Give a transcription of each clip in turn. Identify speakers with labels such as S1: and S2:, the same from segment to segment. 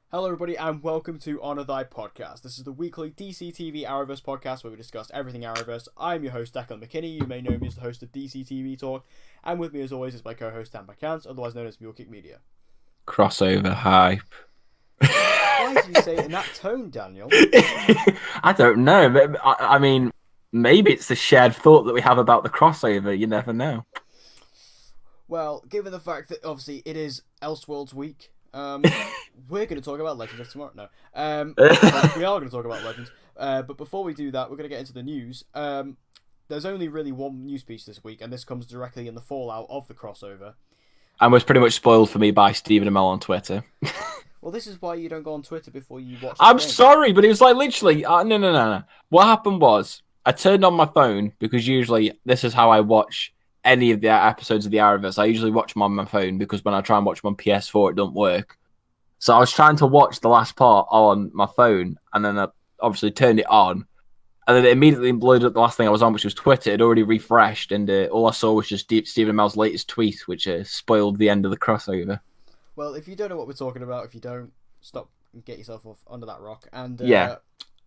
S1: Hello, everybody, and welcome to Honor Thy Podcast. This is the weekly DCTV Arrowverse podcast where we discuss everything Arrowverse. I'm your host, Declan McKinney. You may know me as the host of DCTV Talk, and with me, as always, is my co-host, Dan McCance, otherwise known as Mulekick Media.
S2: Crossover hype.
S1: Why do you say it in that tone, Daniel?
S2: I don't know. I mean, maybe it's the shared thought that we have about the crossover. You never know.
S1: Well, given the fact that, obviously, it is Elseworlds week, we're going to talk about Legends of Tomorrow. No. We are going to talk about Legends. But before we do that, we're going to get into the news. There's only really one news piece this week, and this comes directly in the fallout of the crossover.
S2: And was pretty much spoiled for me by Stephen Amell on Twitter.
S1: Well, this is why you don't go on Twitter before you watch.
S2: I'm sorry, but it was like literally... No. What happened was, I turned on my phone, because usually this is how I watch any of the episodes of the Arrowverse. I usually watch them on my phone, because when I try and watch them on PS4, it doesn't work. So I was trying to watch the last part on my phone, and then I obviously turned it on, and then it immediately loaded up the last thing I was on, which was Twitter. It already refreshed, and all I saw was just Stephen Amell's latest tweet, which spoiled the end of the crossover.
S1: Well, if you don't know what we're talking about, if you don't, stop and get yourself off under that rock. And
S2: yeah,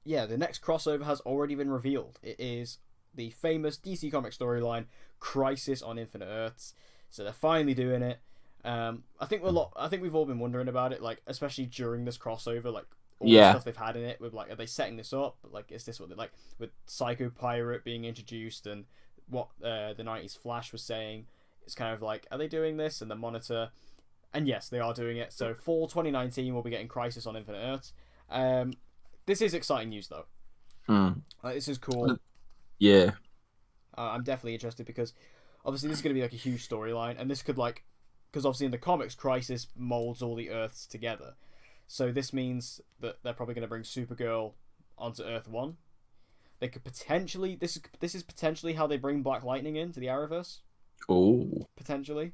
S1: the next crossover has already been revealed. It is the famous DC Comics storyline, Crisis on Infinite Earths. So they're finally doing it. I think we've all been wondering about it, like especially during this crossover, like all the stuff they've had in it. With like, are they setting this up? Like, is this what they like with Psycho Pirate being introduced and what the '90s Flash was saying? It's kind of like, are they doing this? And the Monitor. And yes, they are doing it. So fall 2019, we'll be getting Crisis on Infinite Earths. This is exciting news, though. This is cool.
S2: Yeah.
S1: I'm definitely interested because obviously this is going to be like a huge storyline, and this could because obviously in the comics, Crisis molds all the Earths together. So this means that they're probably going to bring Supergirl onto Earth 1. They could potentially... This is potentially how they bring Black Lightning into the Arrowverse.
S2: Oh.
S1: Potentially.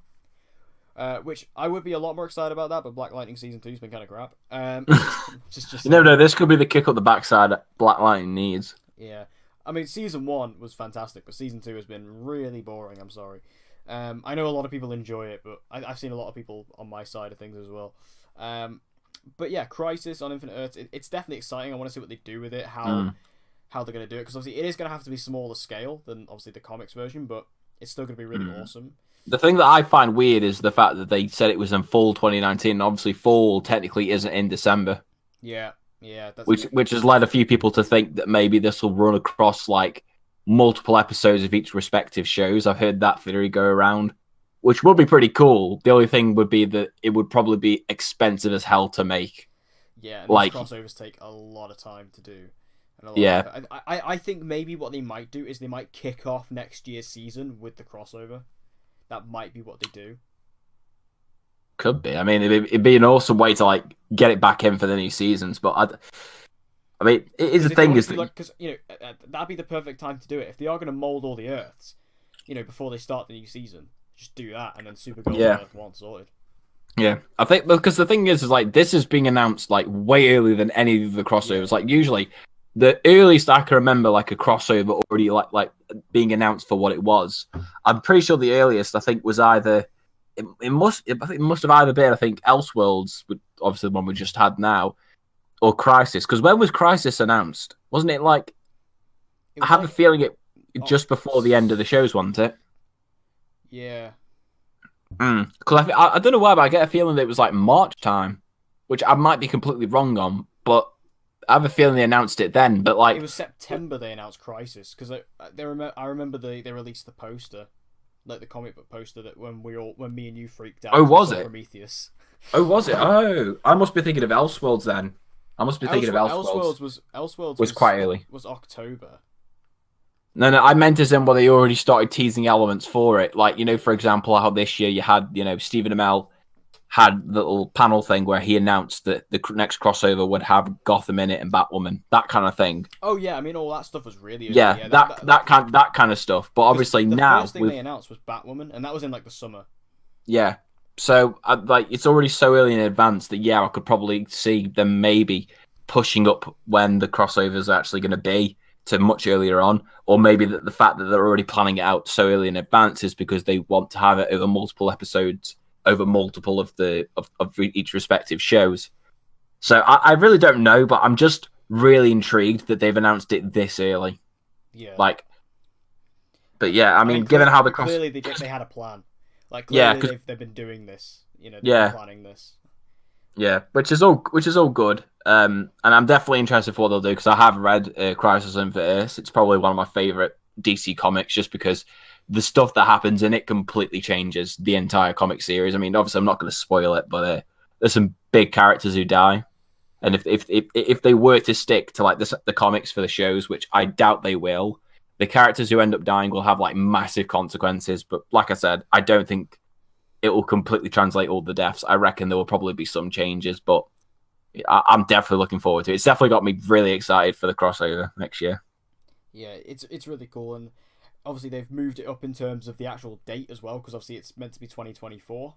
S1: Which I would be a lot more excited about that, but Black Lightning Season 2 has been kind of crap.
S2: You never know, this could be the kick up the backside Black Lightning needs.
S1: Yeah. I mean, Season 1 was fantastic, but Season 2 has been really boring, I'm sorry. I know a lot of people enjoy it, but I've seen a lot of people on my side of things as well. But yeah, Crisis on Infinite Earths, it's definitely exciting. I want to see what they do with it, how they're going to do it, because obviously it is going to have to be smaller scale than obviously the comics version, but it's still going to be really awesome.
S2: The thing that I find weird is the fact that they said it was in fall 2019, and obviously fall technically isn't in December.
S1: Yeah.
S2: Which has led a few people to think that maybe this will run across like multiple episodes of each respective shows. I've heard that theory go around, which would be pretty cool. The only thing would be that it would probably be expensive as hell to make.
S1: Yeah, and like crossovers take a lot of time to do. And I think maybe what they might do is they might kick off next year's season with the crossover. That might be what they do.
S2: Could be. I mean, it'd be an awesome way to like get it back in for the new seasons. But I mean, it is the thing is that
S1: because that'd be the perfect time to do it if they are going to mold all the Earths. Before they start the new season, just do that and then Supergirl Earth 1 sorted.
S2: Yeah, I think because the thing is like this is being announced like way earlier than any of the crossovers. Yeah. Like usually, the earliest I can remember like a crossover already like being announced for what it was. I'm pretty sure the earliest I think was either. It must have either been, I think, Elseworlds, obviously the one we just had now, or Crisis. Because when was Crisis announced? Wasn't it like... I have a feeling it just before the end of the shows, wasn't it?
S1: Yeah.
S2: Because I don't know why, but I get a feeling that it was like March time, which I might be completely wrong on, but I have a feeling they announced it then. But like
S1: it was September they announced Crisis, because I remember they released the poster. Like the comic book poster that when me and you freaked out.
S2: Oh, was it?
S1: Prometheus.
S2: Oh, was it? Oh, I must be thinking of Elseworlds then. I must be thinking of Elseworlds.
S1: Elseworlds
S2: was quite early.
S1: Was October.
S2: No, I meant as in where they already started teasing elements for it. Like, for example, how this year you had, Stephen Amell had the little panel thing where he announced that the next crossover would have Gotham in it and Batwoman, that kind of thing.
S1: Oh yeah, I mean all that stuff was really early.
S2: Yeah, that kind of stuff. But obviously
S1: the
S2: now
S1: first thing they announced was Batwoman, and that was in like the summer.
S2: Yeah, so it's already so early in advance that I could probably see them maybe pushing up when the crossovers are actually going to be to much earlier on, or maybe the fact that they're already planning it out so early in advance is because they want to have it over multiple episodes. Over multiple of each respective shows, So I really don't know, but I'm just really intrigued that they've announced it this early.
S1: Yeah.
S2: Like, but yeah, I mean given how
S1: clearly they had a plan. Like clearly they've been doing this. You know, they've been planning this.
S2: Yeah, which is all good. And I'm definitely interested for what they'll do because I have read Crisis on Infinite Earths. It's probably one of my favorite DC comics just because the stuff that happens in it completely changes the entire comic series. I mean, obviously, I'm not going to spoil it, but there's some big characters who die, and if they were to stick to like the comics for the shows, which I doubt they will, the characters who end up dying will have like massive consequences. But like I said, I don't think it will completely translate all the deaths. I reckon there will probably be some changes, but I'm definitely looking forward to it. It's definitely got me really excited for the crossover next year.
S1: Yeah, it's really cool, and obviously they've moved it up in terms of the actual date as well, because obviously it's meant to be 2024.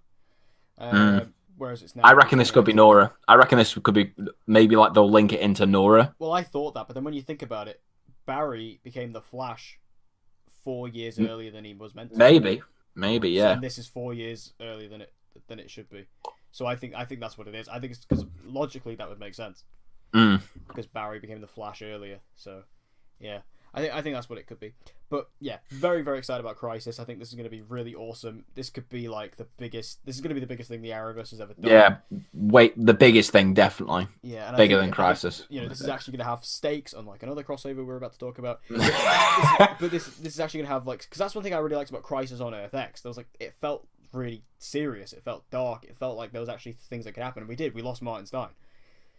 S1: Whereas it's now.
S2: I reckon this could be Nora. I reckon this could be maybe like they'll link it into Nora.
S1: Well, I thought that, but then when you think about it, Barry became the Flash 4 years earlier than he was meant to.
S2: Maybe, yeah.
S1: And this is 4 years earlier than it should be. So I think that's what it is. I think it's because logically that would make sense. Because Barry became the Flash earlier. So, yeah. I think that's what it could be. But yeah, very, very excited about Crisis. I think this is going to be really awesome. This could be like the biggest. This is going to be the biggest thing the Arrowverse has ever done.
S2: Yeah, the biggest thing definitely.
S1: Yeah, and
S2: bigger than Crisis.
S1: This is actually going to have stakes, unlike another crossover we're about to talk about. But this is actually going to have like, because that's one thing I really liked about Crisis on Earth X. There was like, it felt really serious. It felt dark. It felt like there was actually things that could happen. And we lost Martin Stein.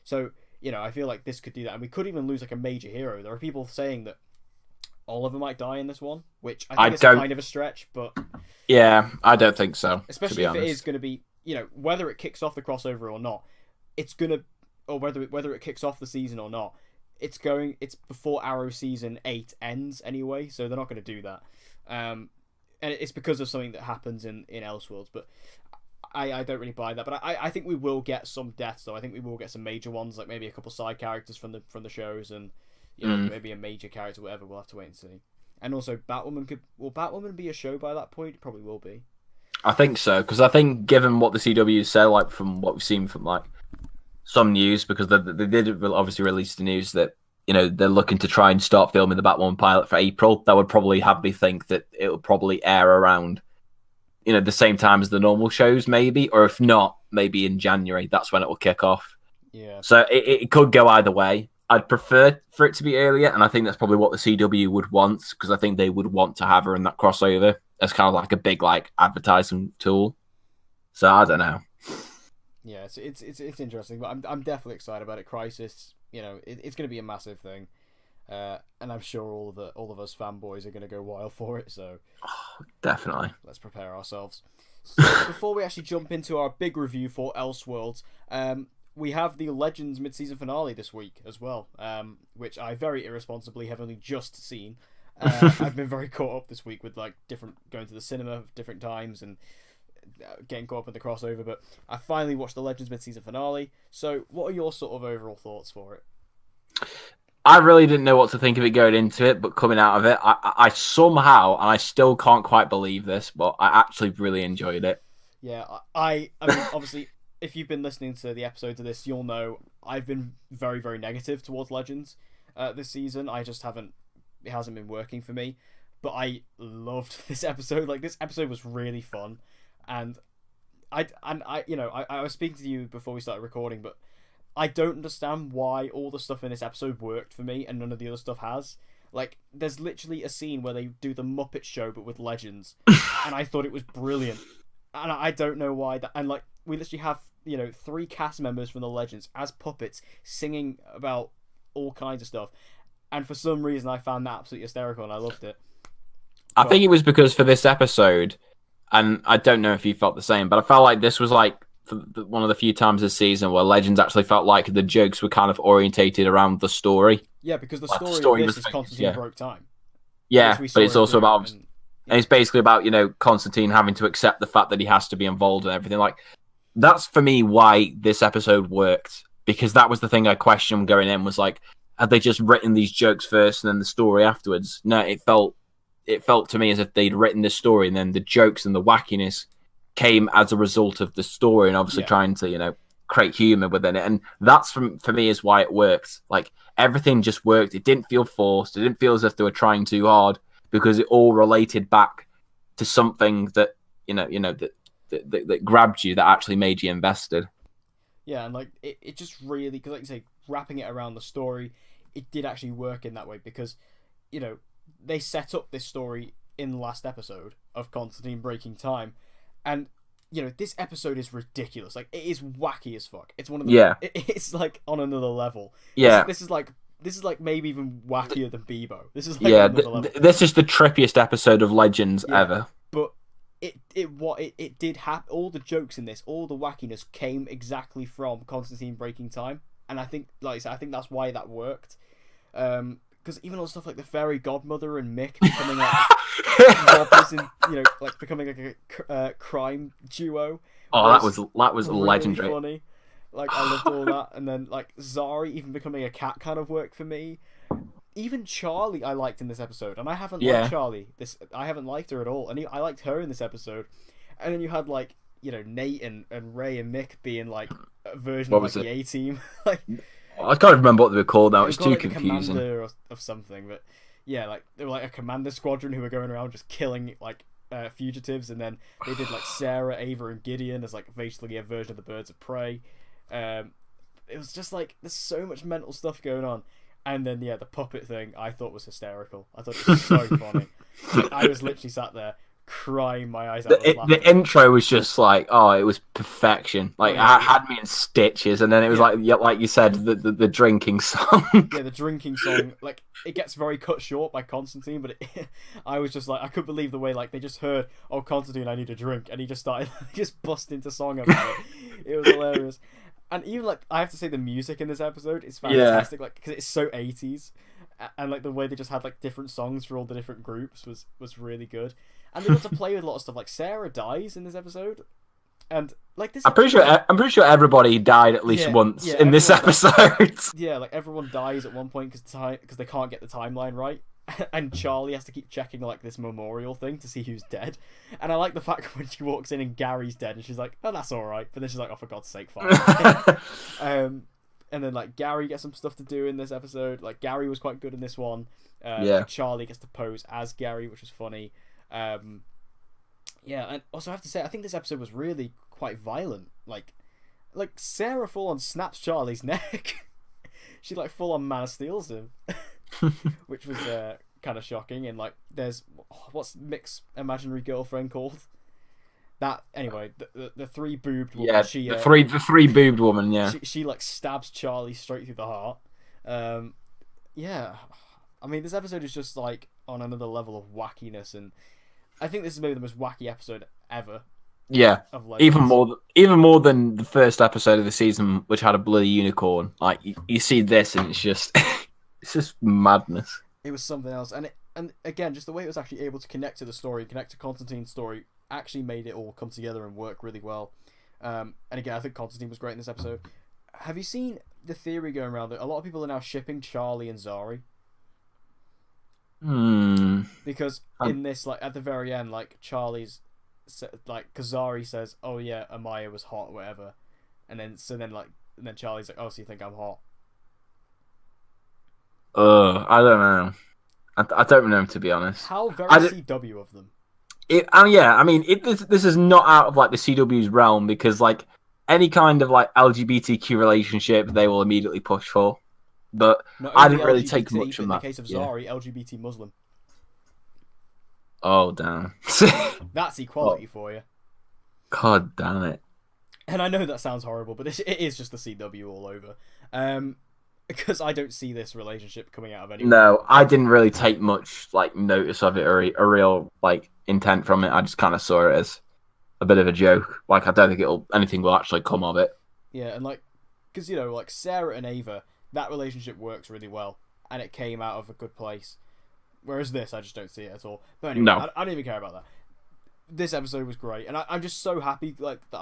S1: So I feel like this could do that, and we could even lose like a major hero. There are people saying that Oliver might die in this one, which I think is kind of a stretch, but
S2: yeah, I don't think so.
S1: Especially if it is going to be, whether it kicks off the crossover or not, it's gonna, or whether it kicks off the season or not, it's before Arrow season 8 ends anyway, so they're not going to do that. And it's because of something that happens in Elseworlds, but I don't really buy that. But I think we will get some deaths though. I think we will get some major ones, like maybe a couple side characters from the shows, and maybe a major character, whatever. We'll have to wait and see. And also, will Batwoman be a show by that point? It probably will be.
S2: I think so, because I think given what the CW said, like from what we've seen from like some news, because they did obviously release the news that they're looking to try and start filming the Batwoman pilot for April. That would probably have me think that it would probably air around the same time as the normal shows, maybe, or if not, maybe in January. That's when it will kick off.
S1: Yeah.
S2: So it could go either way. I'd prefer for it to be earlier, and I think that's probably what the CW would want, because I think they would want to have her in that crossover as kind of like a big like advertising tool. So I don't know.
S1: Yeah, it's interesting, but I'm definitely excited about it. Crisis, it's going to be a massive thing, and I'm sure all of us fanboys are going to go wild for it. So
S2: definitely,
S1: let's prepare ourselves. So before we actually jump into our big review for Elseworlds, we have the Legends mid-season finale this week as well, which I very irresponsibly have only just seen. I've been very caught up this week with like going to the cinema different times and getting caught up in the crossover, but I finally watched the Legends mid-season finale. So what are your sort of overall thoughts for it?
S2: I really didn't know what to think of it going into it, but coming out of it, I somehow, and I still can't quite believe this, but I actually really enjoyed it.
S1: Yeah, I mean, obviously, if you've been listening to the episodes of this, you'll know I've been very, very negative towards Legends this season. It hasn't been working for me, but I loved this episode. Like, this episode was really fun, and I was speaking to you before we started recording, but I don't understand why all the stuff in this episode worked for me and none of the other stuff has. Like, there's literally a scene where they do the Muppet Show but with Legends, and I thought it was brilliant. And I don't know why that. And like, we literally have 3 cast members from the Legends as puppets singing about all kinds of stuff, and for some reason I found that absolutely hysterical and I loved it.
S2: I think it was because for this episode, and I don't know if you felt the same, but I felt like this was like one of the few times this season where Legends actually felt like the jokes were kind of orientated around the story.
S1: Yeah, because the story of this is Constantine broke time.
S2: Yeah, but it's also about... And it's basically about, Constantine having to accept the fact that he has to be involved in everything. Like, that's for me why this episode worked, because that was the thing I questioned going in, was like, have they just written these jokes first and then the story afterwards? No, it felt to me as if they'd written this story and then the jokes and the wackiness came as a result of the story, and obviously trying to, create humor within it, and that's for me is why it worked. Like everything just worked. It didn't feel forced. It didn't feel as if they were trying too hard because it all related back to something that that grabbed you, that actually made you invested.
S1: Yeah, and like it just really, because like you say, wrapping it around the story, it did actually work in that way because, they set up this story in the last episode of Constantine breaking time, and this episode is ridiculous. Like it is wacky as fuck. It's one of the it's like on another level.
S2: Yeah,
S1: this is like maybe even wackier than Bebo. This is like
S2: this is the trippiest episode of Legends ever.
S1: But it did happen. All the jokes in this, all the wackiness came exactly from Constantine breaking time, and I think, like I said, I think that's why that worked. Because even all the stuff like the fairy godmother and Mick becoming like robbers and like becoming like a crime duo.
S2: Oh, that was really legendary.
S1: Funny. Like I loved all that, and then like Zari even becoming a cat kind of worked for me. Even Charlie I liked in this episode, and I haven't liked Charlie. I haven't liked her at all, and I liked her in this episode. And then you had like Nate and Ray and Mick being like a version of like the A-Team. Like
S2: I can't remember what they were called now. It's too confusing.
S1: Commander of something, but yeah, like they were like a commander squadron who were going around just killing like fugitives, and then they did like Sarah, Ava, and Gideon as like basically a version of the Birds of Prey. It was just like there's so much mental stuff going on. And then, the puppet thing I thought was hysterical. I thought it was so funny. I was literally sat there crying my eyes out.
S2: The intro was just like, it was perfection. Like, it had me in stitches. And then it was like you said, the drinking song.
S1: Yeah, the drinking song. Like, it gets very cut short by Constantine, but I was just like, I couldn't believe the way, like, they just heard, "Oh, Constantine, I need a drink." And he just started, just bust into song about it. It was hilarious. And even, like, I have to say the music in this episode is fantastic, like, because it's so 80s. And, like, the way they just had, like, different songs for all the different groups was really good. And they got to play with a lot of stuff. Like, Sarah dies in this episode. And, like, this... I'm pretty
S2: sure everybody died at least once in this episode.
S1: Yeah, like, everyone dies at one point because they can't get the timeline right. And Charlie has to keep checking like this memorial thing to see who's dead. And I like the fact when she walks in and Gary's dead and she's like, "Oh, that's all right," but then she's like, "Oh, for God's sake, fine." And then like Gary gets some stuff to do in this episode. Like Gary was quite good in this one. Like, Charlie gets to pose as Gary, which was funny. And also I have to say I think this episode was really quite violent. Like Sarah full on snaps Charlie's neck. She like full on Man of Steel's him. Which was kind of shocking. And like there's what's Mick's imaginary girlfriend called? That anyway, the three boobed woman.
S2: Yeah, the three boobed woman. Yeah,
S1: she like stabs Charlie straight through the heart. Yeah, I mean this episode is just like on another level of wackiness, and I think this is maybe the most wacky episode ever.
S2: Yeah, even more than the first episode of the season, which had a bloody unicorn. Like you see this, and it's just. It's just madness.
S1: It was something else, and again, just the way it was actually able to connect to the story, connect to Constantine's story, actually made it all come together and work really well. And again, I think Constantine was great in this episode. Have you seen the theory going around that a lot of people are now shipping Charlie and Zari? Because in this, like at the very end, like Charlie's, like Kazari says, "Oh yeah, Amaya was hot," or whatever, and then Charlie's like, "Oh, so you think I'm hot?"
S2: I don't know. I don't know, to be honest.
S1: How very CW of them.
S2: This is not out of like the CW's realm because like any kind of like LGBTQ relationship they will immediately push for. But I didn't really take much from that.
S1: In the case of Zari, LGBT Muslim.
S2: Oh damn.
S1: That's equality for you.
S2: God damn it.
S1: And I know that sounds horrible, but it is just the CW all over. Because I don't see this relationship coming out of anyone.
S2: No, I didn't really take much like notice of it or a real like intent from it. I just kind of saw it as a bit of a joke. Like I don't think anything will actually come of it.
S1: Yeah, and like, because like Sarah and Ava, that relationship works really well, and it came out of a good place. Whereas this, I just don't see it at all. But anyway, no. I don't even care about that. This episode was great, and I'm just so happy like that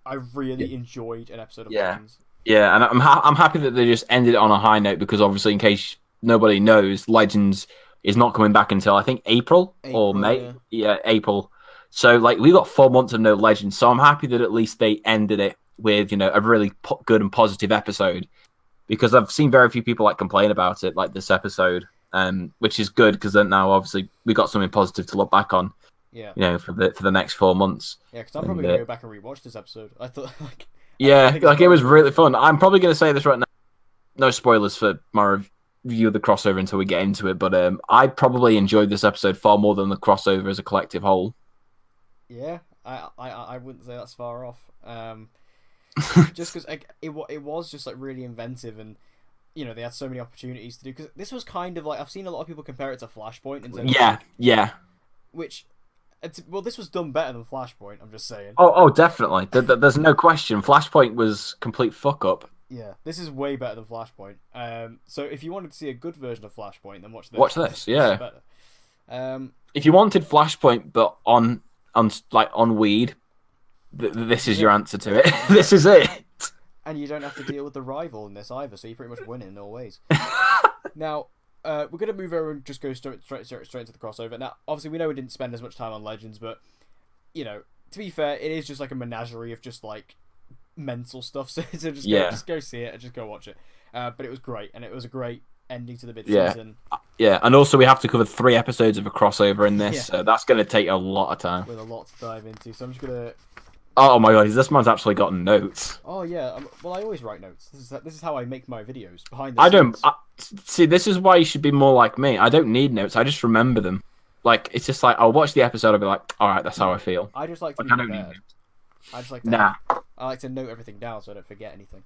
S1: I really enjoyed an episode of Legends.
S2: Yeah, and I'm happy that they just ended it on a high note because obviously, in case nobody knows, Legends is not coming back until I think April or May. Yeah, April. So like we got 4 months of no Legends, so I'm happy that at least they ended it with a really good and positive episode, because I've seen very few people like complain about it like this episode, which is good because then now obviously we got something positive to look back on.
S1: Yeah.
S2: For the next 4 months.
S1: Yeah, because I'm probably gonna go back and rewatch this episode. I thought
S2: it was really fun. I'm probably gonna say this right now. No spoilers for my review of the crossover until we get into it, but I probably enjoyed this episode far more than the crossover as a collective whole.
S1: Yeah, I wouldn't say that's far off. Just because it was just like really inventive, and they had so many opportunities to do. Because this was kind of like, I've seen a lot of people compare it to Flashpoint.
S2: Yeah.
S1: Which, this was done better than Flashpoint. I'm just saying.
S2: Oh, definitely. There's no question. Flashpoint was complete fuck up.
S1: Yeah, this is way better than Flashpoint. So if you wanted to see a good version of Flashpoint, then watch this.
S2: Watch this. Yeah.
S1: Better.
S2: If you wanted Flashpoint, but on weed, this is your answer to it. This is it.
S1: And you don't have to deal with the rival in this either, so you pretty much win in all ways. Now, we're going to move over and just go straight into the crossover. Now, obviously, we know we didn't spend as much time on Legends, but, to be fair, it is just like a menagerie of just, like, mental stuff. So just go see it and just go watch it. But it was great, and it was a great ending to the mid-season.
S2: Yeah, and also we have to cover 3 episodes of a crossover in this, so that's going to take a lot of time.
S1: With a lot to dive into, so I'm just going to...
S2: Oh my god, this man's actually got notes.
S1: Oh yeah, well I always write notes. This is how I make my videos behind the scenes.
S2: See, this is why you should be more like me. I don't need notes. I just remember them. Like it's just like I'll watch the episode. I'll be like, all right, that's how I feel.
S1: I just like to
S2: I
S1: be
S2: don't need
S1: prepared.
S2: notes.
S1: I just like to I like to note everything down so I don't forget anything.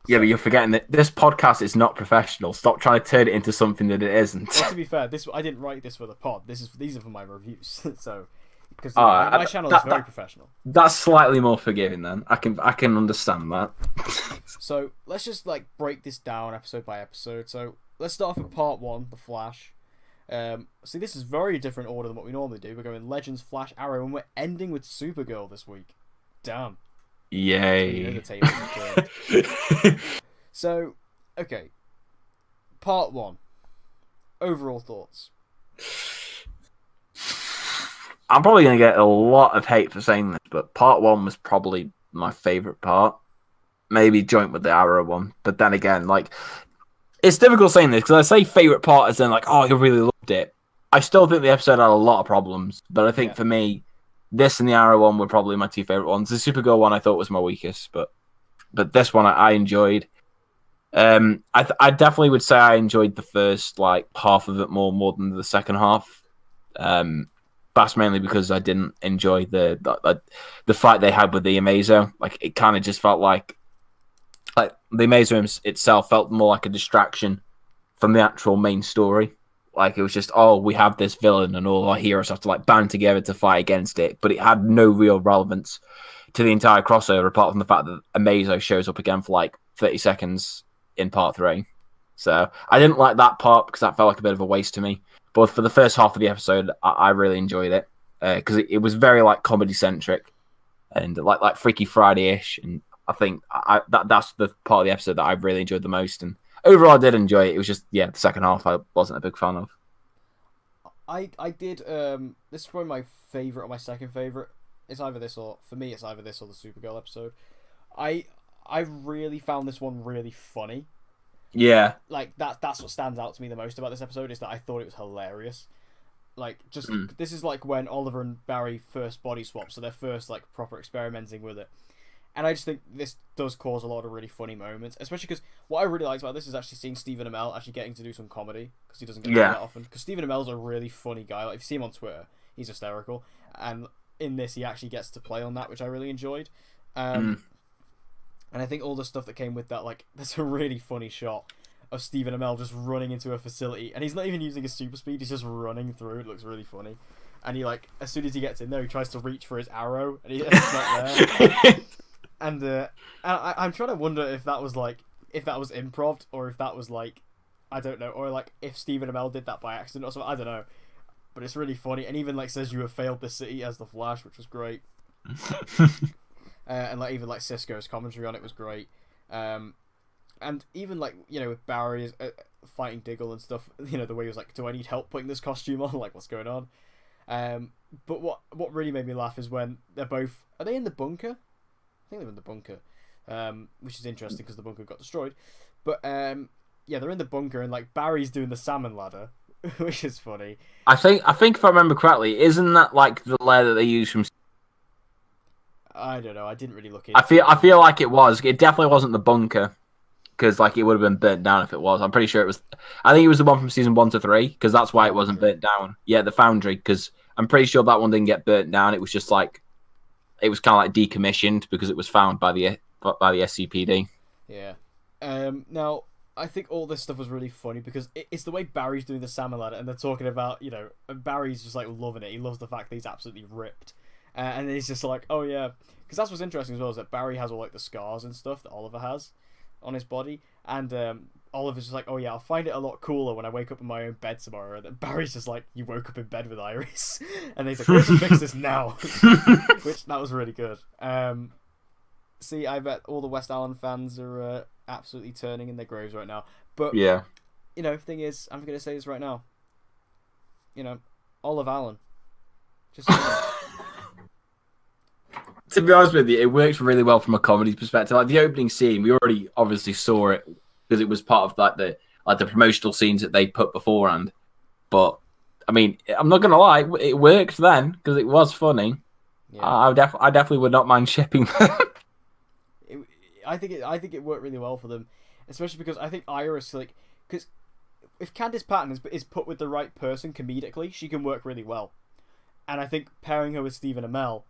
S2: Yeah, but you're forgetting that this podcast is not professional. Stop trying to turn it into something that it isn't.
S1: Well, to be fair, I didn't write this for the pod. These are for my reviews. So because my channel is very professional.
S2: That's slightly more forgiving then. I can understand that.
S1: So let's just like break this down episode by episode. So let's start off with part 1, The Flash. See, this is very different order than what we normally do. We're going Legends, Flash, Arrow, and we're ending with Supergirl this week. Damn.
S2: Yay.
S1: So, okay. Part 1. Overall thoughts.
S2: I'm probably going to get a lot of hate for saying this, but part 1 was probably my favourite part. Maybe joint with the Arrow one. But then again, like, it's difficult saying this because I say favourite part as in, like, oh, you really loved it. I still think the episode had a lot of problems, but I think for me, this and the Arrow one were probably my 2 favourite ones. The Supergirl one I thought was my weakest, but this one I enjoyed. I definitely would say I enjoyed the first like half of it more than the second half. That's mainly because I didn't enjoy the fight they had with the Amazo. Like it kind of just felt like the Amazo itself felt more like a distraction from the actual main story. Like it was just, oh, we have this villain and all our heroes have to like band together to fight against it, but it had no real relevance to the entire crossover apart from the fact that Amazo shows up again for like 30 seconds in part 3. So I didn't like that part because that felt like a bit of a waste to me. But for the first half of the episode, I really enjoyed it because it was very like comedy centric and like Freaky Friday-ish. And I think that's the part of the episode that I really enjoyed the most. And overall, I did enjoy it. It was just, the second half I wasn't a big fan of.
S1: I did. This is probably my favourite or my second favourite. It's either this or, for me, it's either this or the Supergirl episode. I really found this one really funny.
S2: Yeah.
S1: Like, that's what stands out to me the most about this episode, is that I thought it was hilarious. Like, just, this is like when Oliver and Barry first body swap, so they're first, like, proper experimenting with it. And I just think this does cause a lot of really funny moments, especially because what I really liked about this is actually seeing Stephen Amell actually getting to do some comedy, because he doesn't get to do that often. Because Stephen Amell's a really funny guy. Like, if you see him on Twitter, he's hysterical. And in this, he actually gets to play on that, which I really enjoyed. And I think all the stuff that came with that, like, there's a really funny shot of Stephen Amell just running into a facility, and he's not even using his super speed, he's just running through. It looks really funny. And he, like, as soon as he gets in there, he tries to reach for his arrow, and it's not there. And I'm trying to wonder if that was improv, or if that was like, I don't know, or like if Stephen Amell did that by accident or something. I don't know, but it's really funny. And even like says you have failed the city as the Flash, which was great. And like even like Cisco's commentary on it was great. And even like, you know, with Barry fighting Diggle and stuff, you know, the way he was like, do I need help putting this costume on? Like, what's going on? But what really made me laugh is when they're both, are they in the bunker? I think they're in the bunker. which is interesting because the bunker got destroyed. But yeah, they're in the bunker and like Barry's doing the salmon ladder, which is funny.
S2: I think if I remember correctly, isn't that like the layer that they use from?
S1: I don't know. I didn't really look into
S2: I feel like it was. It definitely wasn't the bunker because like it would have been burnt down if it was. I'm pretty sure it was. I think it was the one from season 1 to 3 because that's why it wasn't burnt down. Yeah, the foundry because I'm pretty sure that one didn't get burnt down. It was just like it was kind of like decommissioned because it was found by the SCPD.
S1: Yeah. Now I think all this stuff was really funny because it's the way Barry's doing the salmon ladder and they're talking about, you know, and Barry's just like loving it. He loves the fact that he's absolutely ripped. And he's just like, oh yeah, because that's what's interesting as well is that Barry has all like the scars and stuff that Oliver has on his body, and Oliver's just like, oh yeah, I'll find it a lot cooler when I wake up in my own bed tomorrow. And then Barry's just like, you woke up in bed with Iris, and he's like, we have to fix this now, which that was really good. See, I bet all the West Allen fans are absolutely turning in their graves right now. But
S2: yeah,
S1: you know, thing is, I'm gonna say this right now. You know, Olive Allen, just.
S2: To be honest with you, it works really well from a comedy perspective. Like the opening scene, we already obviously saw it because it was part of like the promotional scenes that they put beforehand. But I mean, I'm not gonna lie, it worked then because it was funny. Yeah. I definitely would not mind shipping them.
S1: I think it worked really well for them, especially because I think Iris because if Candice Patton is put with the right person comedically, she can work really well, and I think pairing her with Stephen Amell,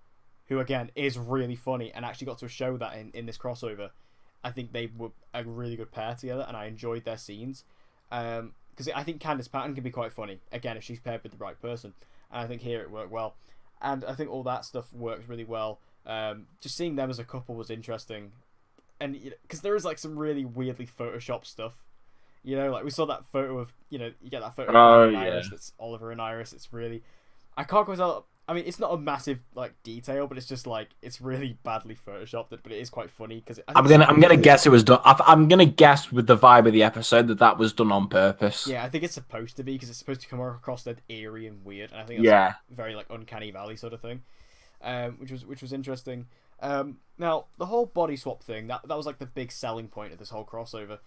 S1: who again is really funny and actually got to show that in this crossover, I think they were a really good pair together, and I enjoyed their scenes. Because I think Candice Patton can be quite funny again if she's paired with the right person, and I think here it worked well, and I think all that stuff works really well. Just seeing them as a couple was interesting. And because there is like some really weirdly photoshopped stuff, you know, like we saw that photo of, you know, you get that photo of Iris that's Oliver and Iris. It's really, I can't go tell. I mean, it's not a massive like detail, but it's just like it's really badly photoshopped. But it is quite funny because
S2: I'm gonna guess it was done. I'm gonna guess with the vibe of the episode that was done on purpose.
S1: Yeah, I think it's supposed to be because it's supposed to come across that eerie and weird, and I think that's very like uncanny valley sort of thing, which was interesting. Now the whole body swap thing that was like the big selling point of this whole crossover.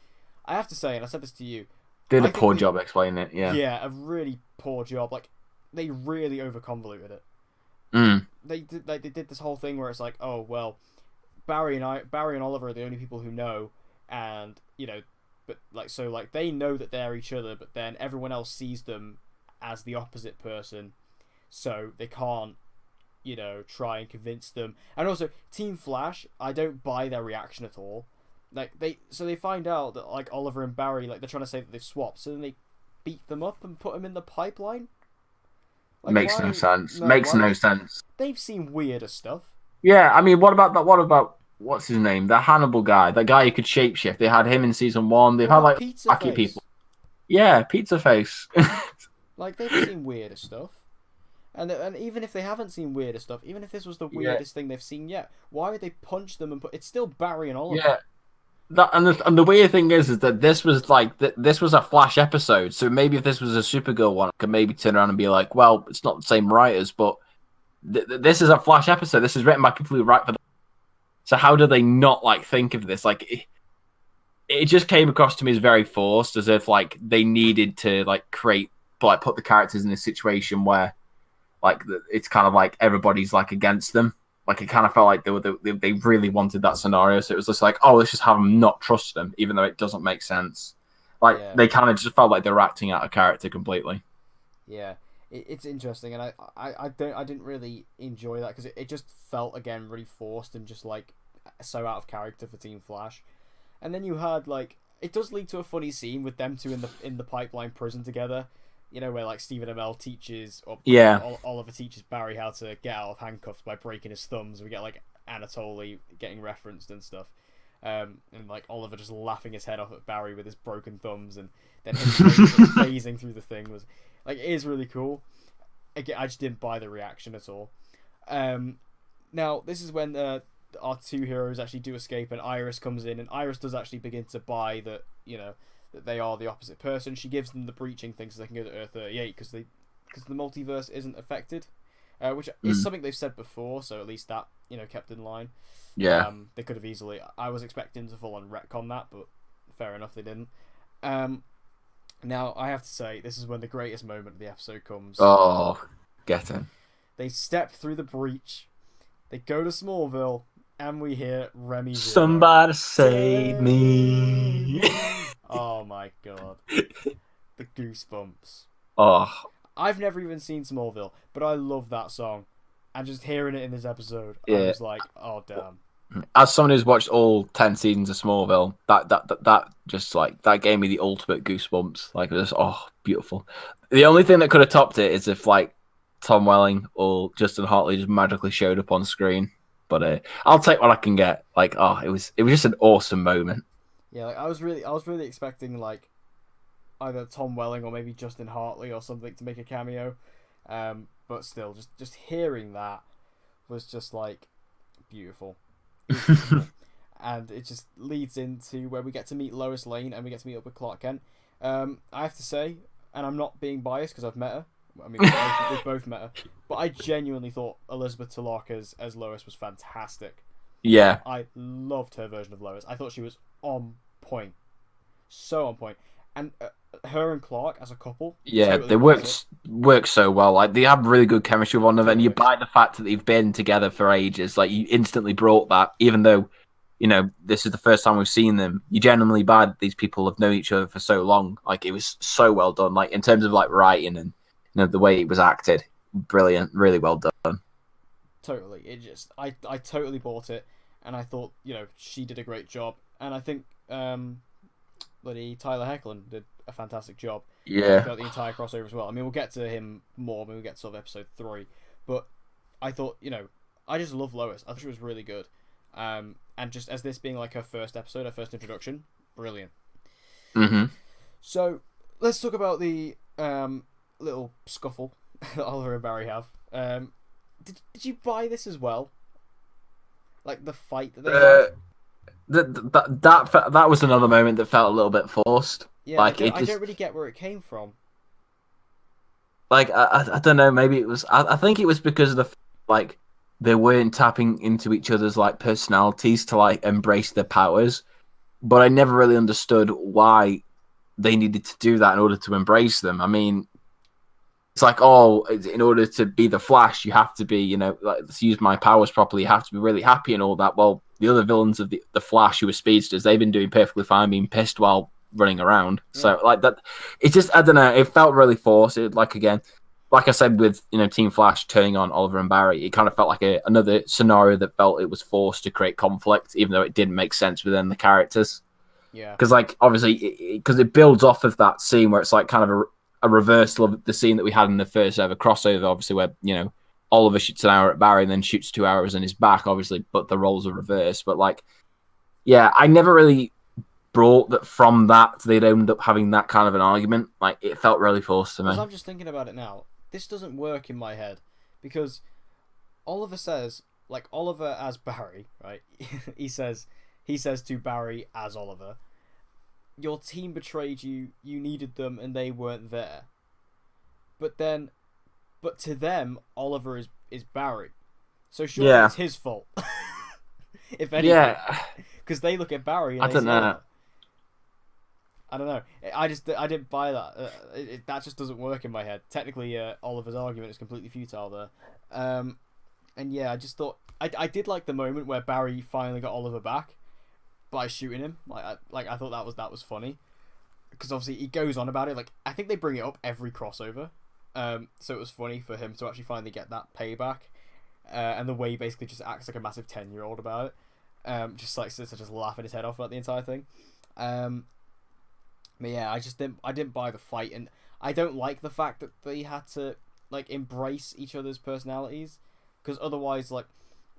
S1: I have to say, and I said this to you,
S2: did a poor job explaining it.
S1: Yeah, a really poor job. Like they really overconvoluted it. They did this whole thing where it's like, oh well, Barry and Oliver are the only people who know, and you know, but like so like they know that they're each other, but then everyone else sees them as the opposite person, so they can't, you know, try and convince them. And also Team Flash, I don't buy their reaction at all. Like they find out that like Oliver and Barry, like they're trying to say that they've swapped, so then they beat them up and put them in the pipeline. Like,
S2: Makes no sense. Makes no sense.
S1: They've seen weirder stuff.
S2: Yeah, I mean, what about what's his name? The Hannibal guy, that guy who could shapeshift. They had him in season 1. They've had like wacky people. Yeah, Pizza Face.
S1: Like they've seen weirder stuff. And even if they haven't seen weirder stuff, even if this was the weirdest thing they've seen yet, why would they punch them and put? It's still Barry and Oliver.
S2: Yeah. And the weird thing is that this was like this was a Flash episode, so maybe if this was a Supergirl one, I could maybe turn around and be like, well, it's not the same writers, but this is a Flash episode. This is written by people who write for them. So how do they not like think of this? Like it just came across to me as very forced, as if like they needed to like put the characters in a situation where like it's kind of like everybody's like against them. Like, it kind of felt like they really wanted that scenario. So it was just like, oh, let's just have them not trust them, even though it doesn't make sense. Like, they kind of just felt like they were acting out of character completely.
S1: Yeah, it's interesting. And I didn't really enjoy that because it just felt, again, really forced and just, like, so out of character for Team Flash. And then you had, like, it does lead to a funny scene with them two in the pipeline prison together. You know, where like Stephen Amell teaches, or Oliver teaches Barry how to get out of handcuffs by breaking his thumbs. We get like Anatoly getting referenced and stuff, and like Oliver just laughing his head off at Barry with his broken thumbs, and then him phasing through the thing was like, it is really cool. Again, I just didn't buy the reaction at all. Now this is when our two heroes actually do escape, and Iris comes in, and Iris does actually begin to buy that, you know, that they are the opposite person. She gives them the breaching thing so they can go to Earth 38 because the multiverse isn't affected. which is something they've said before, so at least that, kept in line.
S2: Yeah.
S1: They could have easily. I was expecting to full on retcon that, but fair enough, they didn't. Now I have to say, this is when the greatest moment of the episode comes.
S2: Oh, get him.
S1: They step through the breach. They go to Smallville, and we hear Remy.
S2: Somebody save me.
S1: Oh my god, the goosebumps.
S2: Oh.
S1: I've never even seen Smallville, but I love that song. And just hearing it in this episode, I
S2: Yeah.
S1: was like, oh damn.
S2: As someone who's watched all 10 seasons of Smallville, that just like that gave me the ultimate goosebumps. Like, it was beautiful. The only thing that could have topped it is if like Tom Welling or Justin Hartley just magically showed up on screen. But I'll take what I can get. Like, it was just an awesome moment.
S1: Yeah, like I was really expecting like either Tom Welling or maybe Justin Hartley or something to make a cameo. But still, just hearing that was just like beautiful. And it just leads into where we get to meet Lois Lane and we get to meet up with Clark Kent. I have to say, and I'm not being biased because I've met her. I mean, we've both met her, but I genuinely thought Elizabeth Tulloch as Lois was fantastic.
S2: Yeah,
S1: I loved her version of Lois. I thought she was on point, so on point. And her and Clark as a couple,
S2: yeah,
S1: totally
S2: they work so well. Like, they have really good chemistry with one another, and you buy the fact that they've been together for ages. Like, you instantly brought that, even though, this is the first time we've seen them. You genuinely buy that these people have known each other for so long. Like, it was so well done. Like, in terms of like writing and the way it was acted, brilliant, really well done.
S1: Totally, I totally bought it, and I thought she did a great job, and I think bloody Tyler Hoechlin did a fantastic job.
S2: Yeah,
S1: throughout the entire crossover as well. I mean, we'll get to him more when we get to sort of episode 3, but I thought I just love Lois. I thought she was really good, and just as this being like her first episode, her first introduction, brilliant.
S2: Mm-hmm.
S1: So let's talk about the little scuffle that Oliver and Barry have. Did you buy this as well? Like the fight that they had?
S2: That was another moment that felt a little bit forced.
S1: Yeah,
S2: like,
S1: I don't really get where it came from.
S2: Like, I don't know, maybe it was. I think it was because of they weren't tapping into each other's like personalities to like embrace their powers, but I never really understood why they needed to do that in order to embrace them. I mean, it's like, in order to be the Flash, you have to be, like, let's use my powers properly. You have to be really happy and all that. Well, the other villains of the Flash, who were speedsters, they've been doing perfectly fine, being pissed while running around. Yeah. So, like, that, it's just, I don't know, it felt really forced. Again, like I said, with, Team Flash turning on Oliver and Barry, it kind of felt like another scenario that felt it was forced to create conflict, even though it didn't make sense within the characters.
S1: Yeah.
S2: Because, like, obviously, because it builds off of that scene where it's like kind of a reversal of the scene that we had in the first ever crossover, obviously, where, Oliver shoots an arrow at Barry and then shoots 2 arrows in his back, obviously, but the roles are reversed. But, like, yeah, I never really brought that from that they'd end up having that kind of an argument. Like, it felt really forced to me.
S1: Because I'm just thinking about it now. This doesn't work in my head. Because Oliver says, like, Oliver as Barry, right? he says to Barry as Oliver, your team betrayed you, you needed them, and they weren't there. But to them, Oliver is Barry. So surely it's his fault. If anything. Yeah. Because they look at Barry and I don't know. I don't know. I didn't buy that. That just doesn't work in my head. Technically, Oliver's argument is completely futile there. And yeah, I just thought... I did like the moment where Barry finally got Oliver back by shooting him. I thought that was funny. Because obviously he goes on about it. Like, I think they bring it up every crossover. So it was funny for him to actually finally get that payback. And the way he basically just acts like a massive 10-year-old about it. Just like sits just laughing his head off about the entire thing. But yeah, I didn't buy the fight, and I don't like the fact that they had to like embrace each other's personalities, because otherwise, like,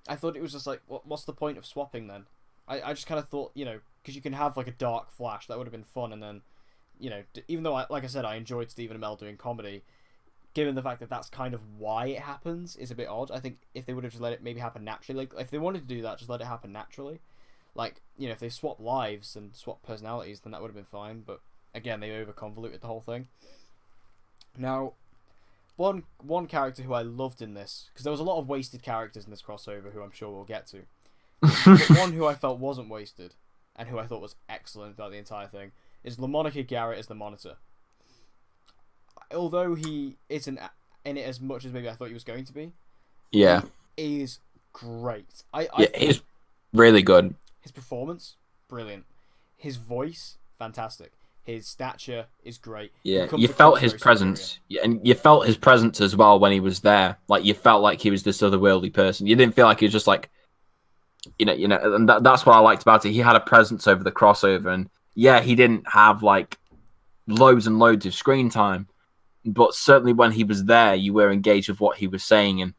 S1: I thought it was just like, what's the point of swapping then? I just kind of thought, because you can have like a dark Flash, that would have been fun, and then, even though like I said, I enjoyed Stephen Amell doing comedy, given the fact that that's kind of why it happens is a bit odd. I think if they would have just let it maybe happen naturally, like if they wanted to do that, just let it happen naturally. Like, if they swap lives and swap personalities, then that would have been fine. But again, they over-convoluted the whole thing. Now, one character who I loved in this, because there was a lot of wasted characters in this crossover who I'm sure we'll get to. But one who I felt wasn't wasted, and who I thought was excellent throughout the entire thing, is LaMonica Garrett as the Monitor. Although he isn't in it as much as maybe I thought he was going to be,
S2: Yeah.
S1: he is great.
S2: He's really good.
S1: His performance, brilliant. His voice, fantastic. His stature is great.
S2: Yeah, you felt his presence, and you felt his presence as well when he was there. Like, you felt like he was this otherworldly person. You didn't feel like he was just like, and that's what I liked about it. He had a presence over the crossover, and yeah, he didn't have like loads and loads of screen time, but certainly when he was there, you were engaged with what he was saying. And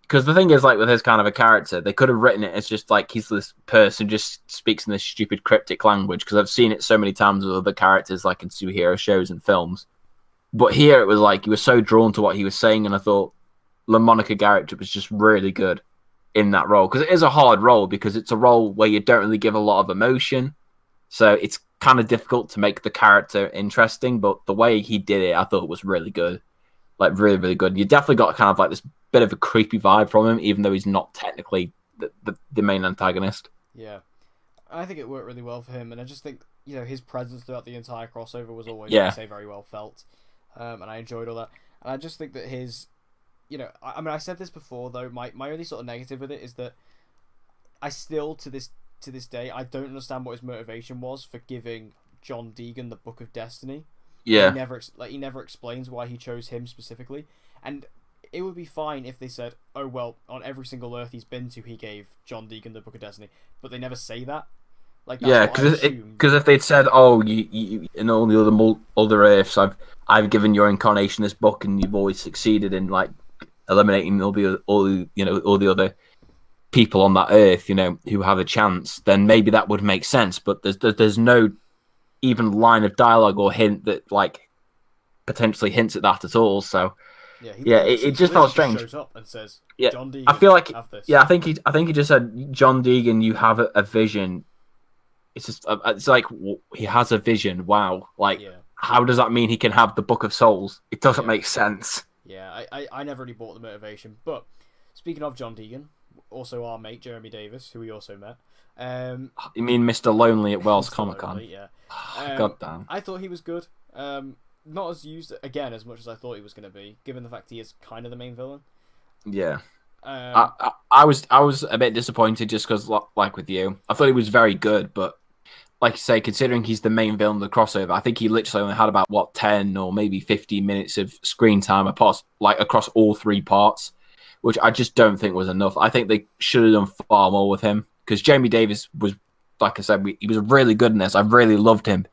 S2: because the thing is, like, with his kind of a character, they could have written it as just like he's this person just speaks in this stupid cryptic language, because I've seen it so many times with other characters, like in superhero shows and films. But here it was like you were so drawn to what he was saying, and I thought LaMonica Garrett was just really good in that role, because it is a hard role, because it's a role where you don't really give a lot of emotion, so it's kind of difficult to make the character interesting. But the way he did it, I thought was really good. Like, really, really good. You definitely got kind of like this bit of a creepy vibe from him, even though he's not technically the main antagonist.
S1: Yeah. I think it worked really well for him, and I just think, his presence throughout the entire crossover was always, very well felt. And I enjoyed all that. And I just think that his, I mean, I said this before, though, my only sort of negative with it is that I still, to this day, I don't understand what his motivation was for giving John Deegan the Book of Destiny.
S2: Yeah.
S1: He never explains why he chose him specifically. And it would be fine if they said, oh, well, on every single Earth he's been to, he gave John Deegan the Book of Destiny. But they never say that. Like, that's
S2: because if they'd said, oh, you in all the other Earths, I've given your incarnation this book, and you've always succeeded in like eliminating all the other people on that Earth, who have a chance, then maybe that would make sense. But there's no even line of dialogue or hint that like potentially hints at that at all. So it just felt strange.
S1: Shows up and says,
S2: yeah,
S1: John Deegan,
S2: I feel like
S1: have this.
S2: I think he just said, John Deegan, you have a vision. It's just it's like he has a vision. Wow, like how does that mean he can have the Book of Souls? It doesn't make sense.
S1: Yeah, I never really bought the motivation. But speaking of John Deegan, also our mate Jeremy Davis, who we also met.
S2: You mean Mr. Lonely at Wells Comic Con?
S1: Yeah.
S2: God damn. I
S1: thought he was good. Not as used again as much as I thought he was going to be, given the fact he is kind of the main villain.
S2: Yeah. I was a bit disappointed just because, like with you, I thought he was very good, but like you say, considering he's the main villain of the crossover, I think he literally only had about 10 or maybe 15 minutes of screen time across all three parts, which I just don't think was enough. I think they should have done far more with him, because Jamie Davis was, like I said, he was really good in this. I really loved him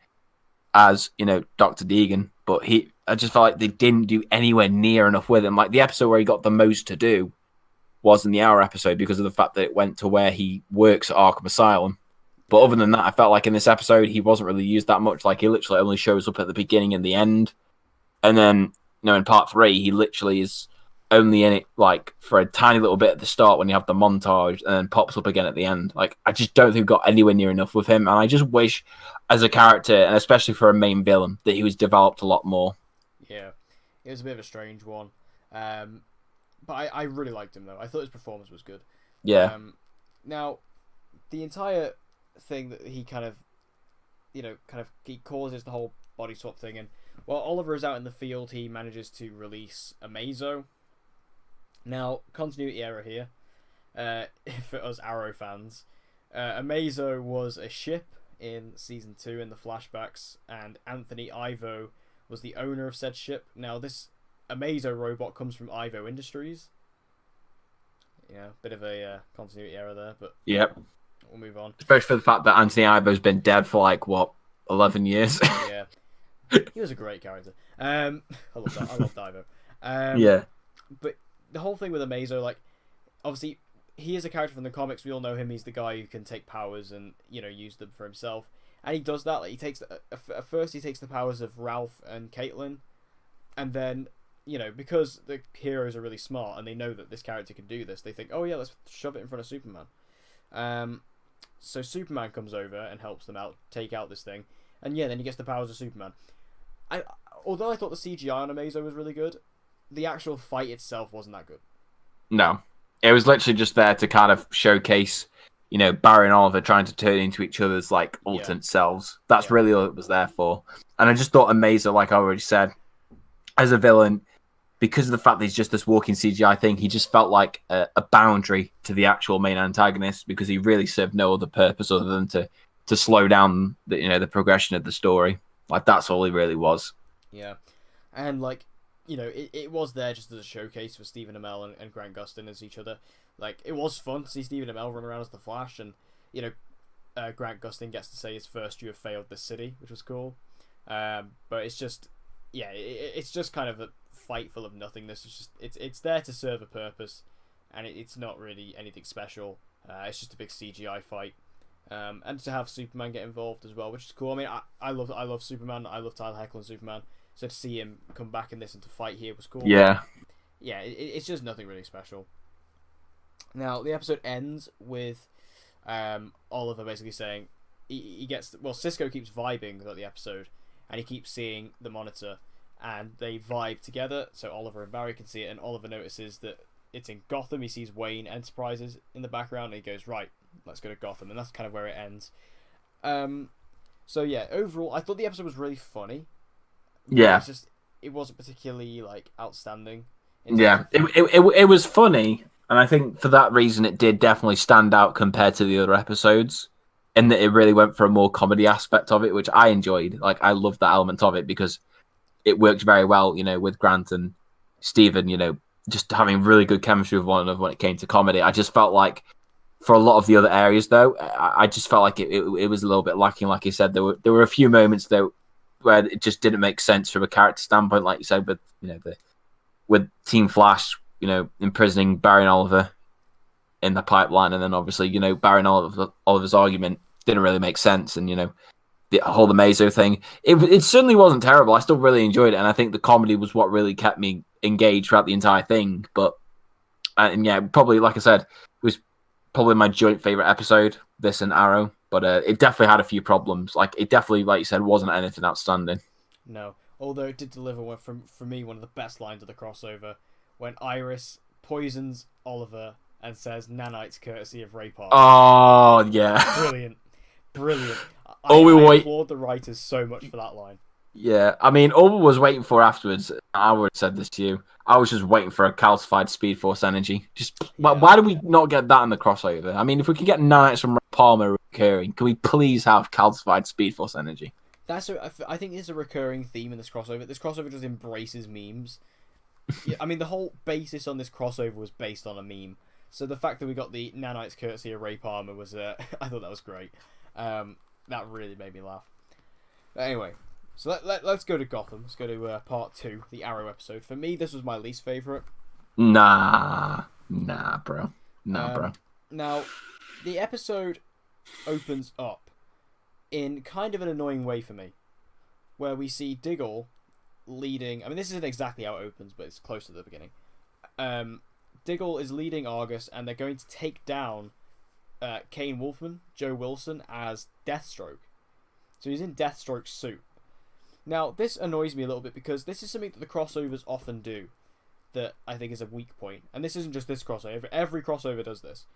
S2: as Dr. Deegan, but I just felt like they didn't do anywhere near enough with him. Like the episode where he got the most to do was in the Hour episode, because of the fact that it went to where he works at Arkham Asylum. But other than that, I felt like in this episode he wasn't really used that much. Like he literally only shows up at the beginning and the end, and then in part 3 he literally is only in it like for a tiny little bit at the start when you have the montage, and then pops up again at the end. Like I just don't think we got anywhere near enough with him, and I just wish, as a character and especially for a main villain, that he was developed a lot more.
S1: Yeah, it was a bit of a strange one, but I really liked him though. I thought his performance was good.
S2: Yeah.
S1: Now, the entire thing that he kind of he causes the whole body swap thing, and while Oliver is out in the field, he manages to release Amazo. Now, continuity error here, for us Arrow fans. Amazo was a ship in Season 2 in the flashbacks, and Anthony Ivo was the owner of said ship. Now, this Amazo robot comes from Ivo Industries. Yeah, bit of a continuity error there, but
S2: yep.
S1: We'll move on.
S2: Especially for the fact that Anthony Ivo's been dead for 11 years.
S1: Yeah. He was a great character. I loved Ivo.
S2: Yeah.
S1: But the whole thing with Amazo, obviously, he is a character from the comics. We all know him. He's the guy who can take powers and, use them for himself. And he does that. He takes at first he takes the powers of Ralph and Caitlin, and then, because the heroes are really smart and they know that this character can do this, they think, oh yeah, let's shove it in front of Superman. So Superman comes over and helps them out, take out this thing, and then he gets the powers of Superman. Although I thought the CGI on Amazo was really good, the actual fight itself wasn't that good.
S2: No, it was literally just there to kind of showcase, Barry and Oliver trying to turn into each other's like alternate selves. That's really all it was there for. And I just thought Amazer, like I already said, as a villain, because of the fact that he's just this walking CGI thing, he just felt like a boundary to the actual main antagonist, because he really served no other purpose other than to slow down the progression of the story. Like, that's all he really was.
S1: Yeah, and like, it was there just as a showcase for Stephen Amell and Grant Gustin as each other. Like, it was fun to see Stephen Amell run around as the Flash, and Grant Gustin gets to say his first "You have failed this city," which was cool. But it's just, it's just kind of a fight full of nothingness. It's just it's there to serve a purpose, and it's not really anything special. It's just a big CGI fight, and to have Superman get involved as well, which is cool. I mean, I love Superman. I love Tyler Hoechlin Superman. So to see him come back in this and to fight here was cool.
S2: Yeah.
S1: Yeah, it's just nothing really special. Now the episode ends with Oliver basically saying he gets Cisco keeps vibing throughout the episode, and he keeps seeing the monitor, and they vibe together so Oliver and Barry can see it, and Oliver notices that it's in Gotham. He sees Wayne Enterprises in the background, and he goes, right, let's go to Gotham, and that's kind of where it ends. So yeah, overall I thought the episode was really funny.
S2: Yeah.
S1: It wasn't particularly like outstanding.
S2: Yeah, it was funny, and I think for that reason it did definitely stand out compared to the other episodes, in that it really went for a more comedy aspect of it, which I enjoyed. Like, I loved that element of it because it worked very well, with Grant and Steven, just having really good chemistry with one another when it came to comedy. I just felt like for a lot of the other areas, though, I just felt like it was a little bit lacking. Like you said, there were a few moments though where it just didn't make sense from a character standpoint, like you said, with with Team Flash, imprisoning Barry and Oliver in the pipeline, and then obviously, Barry and Oliver's argument didn't really make sense, and the whole Amazo thing. It certainly wasn't terrible. I still really enjoyed it, and I think the comedy was what really kept me engaged throughout the entire thing. But probably, like I said, it was probably my joint favorite episode, this and Arrow. But it definitely had a few problems. Like, it definitely, like you said, wasn't anything outstanding.
S1: No, although it did deliver for me one of the best lines of the crossover, when Iris poisons Oliver and says nanites courtesy of Ray Park.
S2: Oh, yeah.
S1: Brilliant. I applaud the writers so much for that line.
S2: Yeah, I mean, all I was waiting for afterwards, I would have said this to you, I was just waiting for a calcified Speed Force energy. Why did we not get that in the crossover? I mean, if we can get nanites from Palmer recurring, can we please have calcified Speed Force energy?
S1: I think it's a recurring theme in this crossover. This crossover just embraces memes. I mean, the whole basis on this crossover was based on a meme. So the fact that we got the nanites courtesy of Ray Palmer was, I thought that was great. That really made me laugh. But anyway, so let's go to Gotham. Let's go to part 2, the Arrow episode. For me, this was my least favourite.
S2: Nah, bro.
S1: Now, the episode opens up in kind of an annoying way for me, where we see Diggle leading. I mean, this isn't exactly how it opens, but it's close to the beginning. Diggle is leading Argus, and they're going to take down Kane Wolfman, Joe Wilson, as Deathstroke. So he's in Deathstroke's suit. Now, this annoys me a little bit because this is something that the crossovers often do that I think is a weak point. And this isn't just this crossover. Every crossover does this.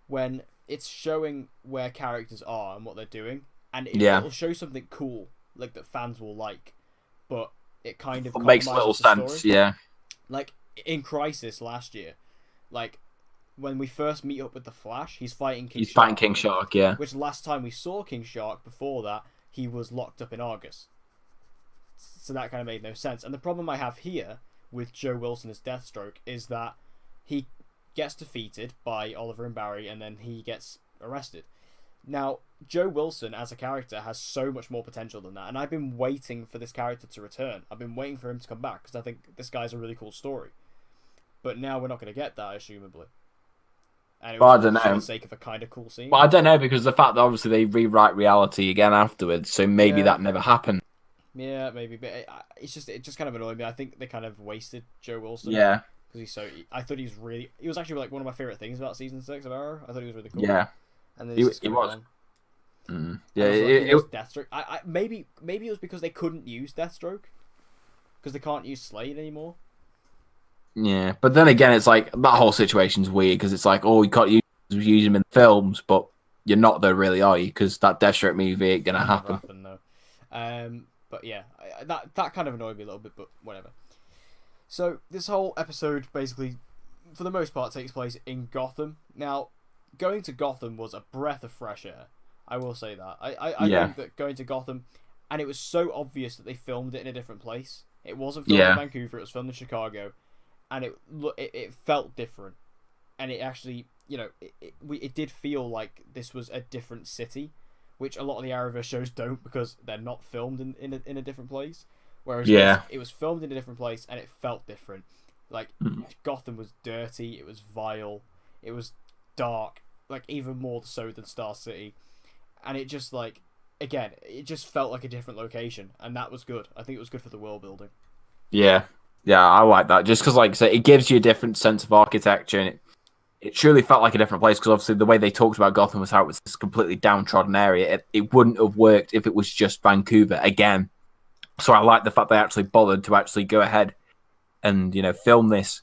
S1: When it's showing where characters are and what they're doing, and it'll show something cool, like that fans will like, but it kind of
S2: makes little sense,
S1: story.
S2: Yeah.
S1: Like in Crisis last year, like when we first meet up with the Flash, he's fighting King Shark.
S2: He's fighting King Shark, yeah.
S1: Which last time we saw King Shark, before that, he was locked up in Argus. So that kind of made no sense. And the problem I have here with Joe Wilson as Deathstroke is that he gets defeated by Oliver and Barry, and then he gets arrested. Now, Joe Wilson as a character has so much more potential than that, and I've been waiting for this character to return. I've been waiting for him to come back, because I think this guy's a really cool story. But now we're not going to get that, assumably. And it was
S2: I don't know.
S1: for the sake of a kind of cool scene.
S2: Well, I don't know, because the fact that obviously they rewrite reality again afterwards, so maybe that never happened.
S1: Yeah, maybe, but it just kind of annoyed me. I think they kind of wasted Joe Wilson.
S2: Yeah.
S1: Because I thought he was actually like one of my favorite things about season 6 of Arrow. I thought he was really cool.
S2: Yeah.
S1: And then
S2: he was. Yeah,
S1: it was Deathstroke. Maybe it was because they couldn't use Deathstroke because they can't use Slade anymore.
S2: Yeah, but then again, it's like that whole situation's weird because it's like, oh, you can't use him in films, but you're not though, really, are you? Because that Deathstroke movie ain't gonna happen.
S1: No. But yeah, that kind of annoyed me a little bit, but whatever. So this whole episode basically, for the most part, takes place in Gotham. Now, going to Gotham was a breath of fresh air. I will say that. I think that going to Gotham, and it was so obvious that they filmed it in a different place. It wasn't filmed in Vancouver. It was filmed in Chicago, and it felt different, and it actually, it did feel like this was a different city, which a lot of the Arrowverse shows don't because they're not filmed in a different place. Whereas it was filmed in a different place and it felt different. Like Gotham was dirty, it was vile, it was dark, like even more so than Star City, and it just it just felt like a different location, and that was good. I think it was good for the world building.
S2: Yeah, I like that. Just because, like I say, it gives you a different sense of architecture, and it truly felt like a different place. Because obviously, the way they talked about Gotham was how it was this completely downtrodden area. It wouldn't have worked if it was just Vancouver again. So I like the fact they actually bothered to actually go ahead and film this